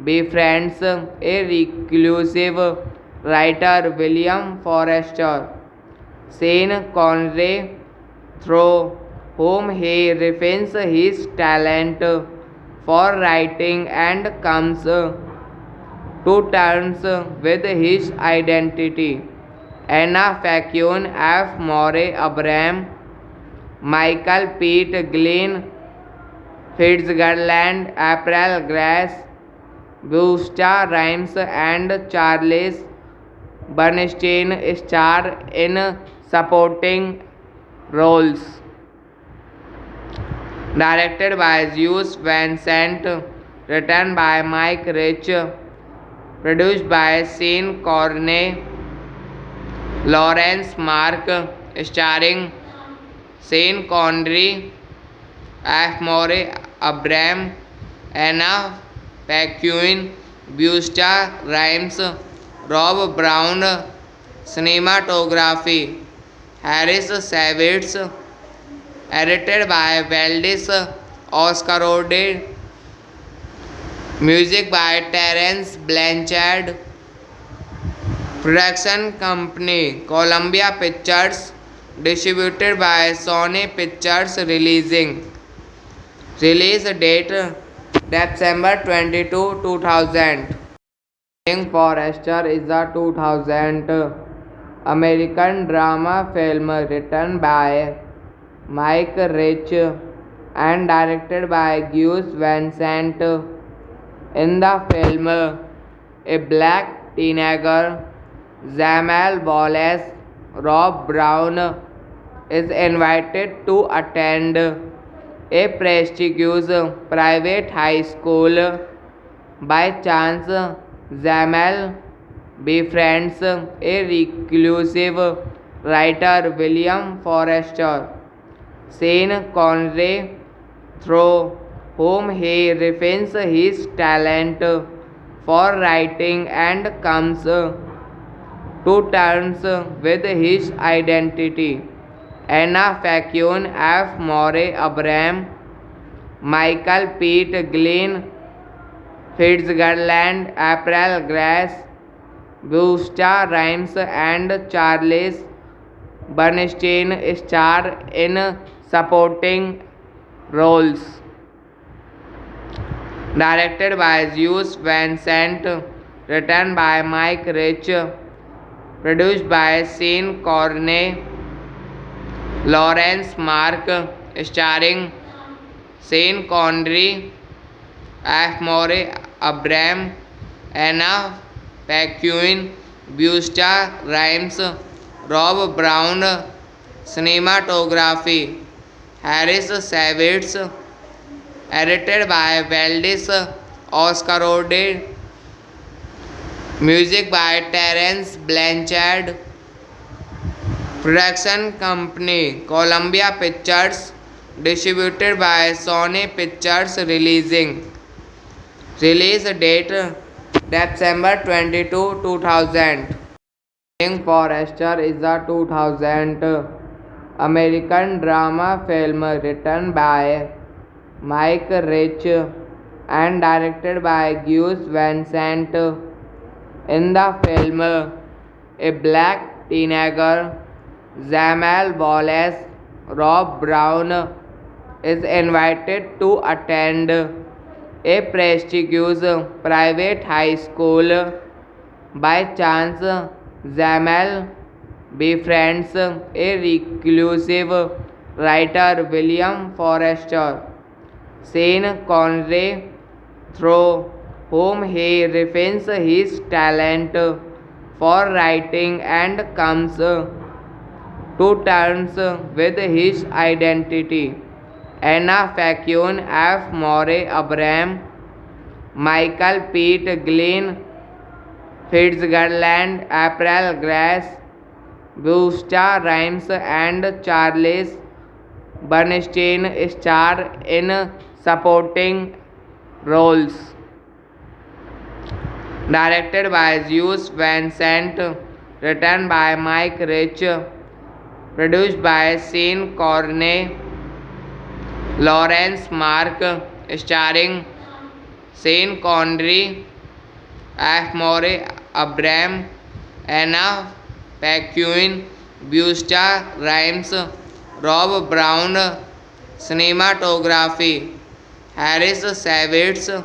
befriends a reclusive writer, William Forrester, Sean Connery, through whom he refines his talent for writing and comes to terms with his identity. Anna Paquin, F. Murray Abraham, Michael Pete Glenn, Fitzgerald, April Grace, Busta Rhymes, and Charles Bernstein star in supporting roles. Directed by Gus Van Sant, written by Mike Rich, produced by Sean Corney, Lawrence Mark, starring Sean Connery, F. Murray Abraham, Anna Paquin, Busta Rhymes, Rob Brown, cinematography, Harris Savitz, edited by Valdis Oscarode, music by Terence Blanchard, Production company Columbia Pictures. Distributed by Sony Pictures. Release date December 22, 2000. Forrester is a 2000 American drama film written by Mike Rich and directed by Gus Van Sant. In the film, a black teenager, Jamal Wallace Rob Brown, is invited to attend a prestigious private high school. By chance, Jamal befriends a reclusive writer, William Forrester, Sean Connery, through whom he refines his talent for writing and comes to terms with his identity. Anna Faquin, F. Murray Abraham, Michael Pete Glenn, Fitzgerald, April Grace, Busta Rhymes, and Charles Bernstein star in supporting roles. Directed by Gus Van Sant, written by Mike Rich, produced by Sean Connery, Lawrence Mark, starring Sean Connery, F. Murray Abraham, Anna Paquin, Busta Rhymes, Rob Brown. Cinematography Harris Savitz. Edited by Valdis Oscarode. Music by Terence Blanchard. Production company Columbia Pictures. Distributed by Sony Pictures. Release date December 22, 2000. Forrester is a 2000 American drama film written by Mike Rich and directed by Gus Van Sant. In the film, a black teenager, Jamal Wallace Rob Brown, is invited to attend a prestigious private high school. By chance, Jamal befriends a reclusive writer, William Forrester, Sean Connery, through whom he refines his talent for writing and comes to terms with his identity. Anna Faquin, F. Murray Abraham, Michael Pete Glenn, Fitzgerald, April Grace, Busta Rhymes, and Charles Bernstein star in supporting roles. Directed by Gus Van Sant, written by Mike Rich, produced by Sean Connery, Lawrence Mark, starring Sean Connery, F. Murray Abraham, Anna Paquin, Busta Rhymes, Rob Brown. Cinematography Harris Savitz.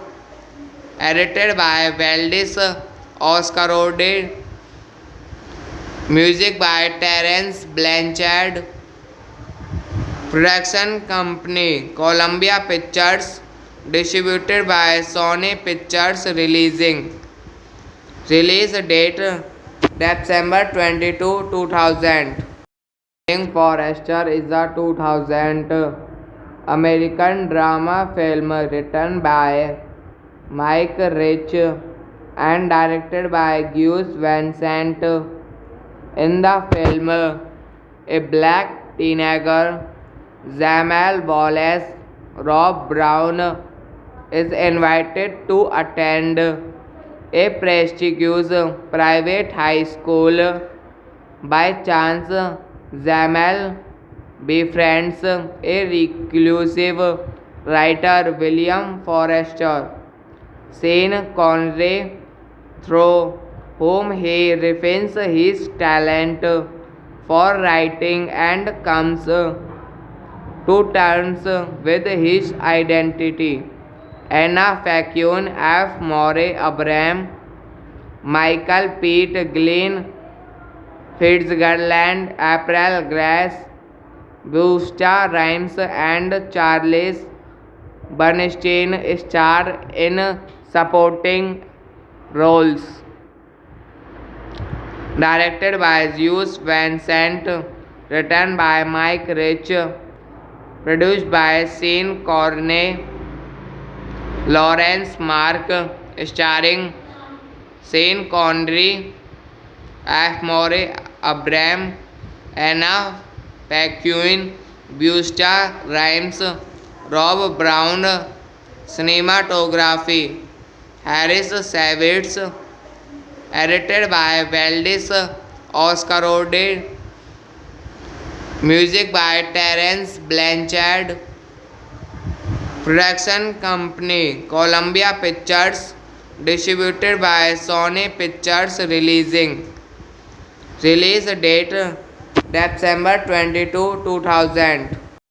Edited by Valdis Oscarode. Music by Terence Blanchard. Production company Columbia Pictures. Distributed by Sony Pictures. Release date December 22, 2000. Forrester is a 2000 American drama film written by Mike Rich and directed by Gus Van Sant. In the film, a black teenager, Jamal Wallace Rob Brown, is invited to attend a prestigious private high school. By chance, Jamal befriends a reclusive writer, William Forrester, Sean Connery, through whom he refines his talent for writing and comes to terms with his identity. Anna Facune, F. Morey Abraham, Michael Pete Glynn, Fitzgerald, April Grace, Busta Rhymes, and Charles Bernstein star in supporting roles. Directed by Gus Van Sant, written by Mike Rich, produced by Sean Corney, Lawrence Mark, starring Sean Connery, F. Murray Abraham, Anna Paquin, Busta Rhymes, Rob Brown, cinematography, Harris Savitz, edited by Valdis Oscarode, music by Terence Blanchard, production company Columbia Pictures, distributed by Sony Pictures release date December 22, 2000.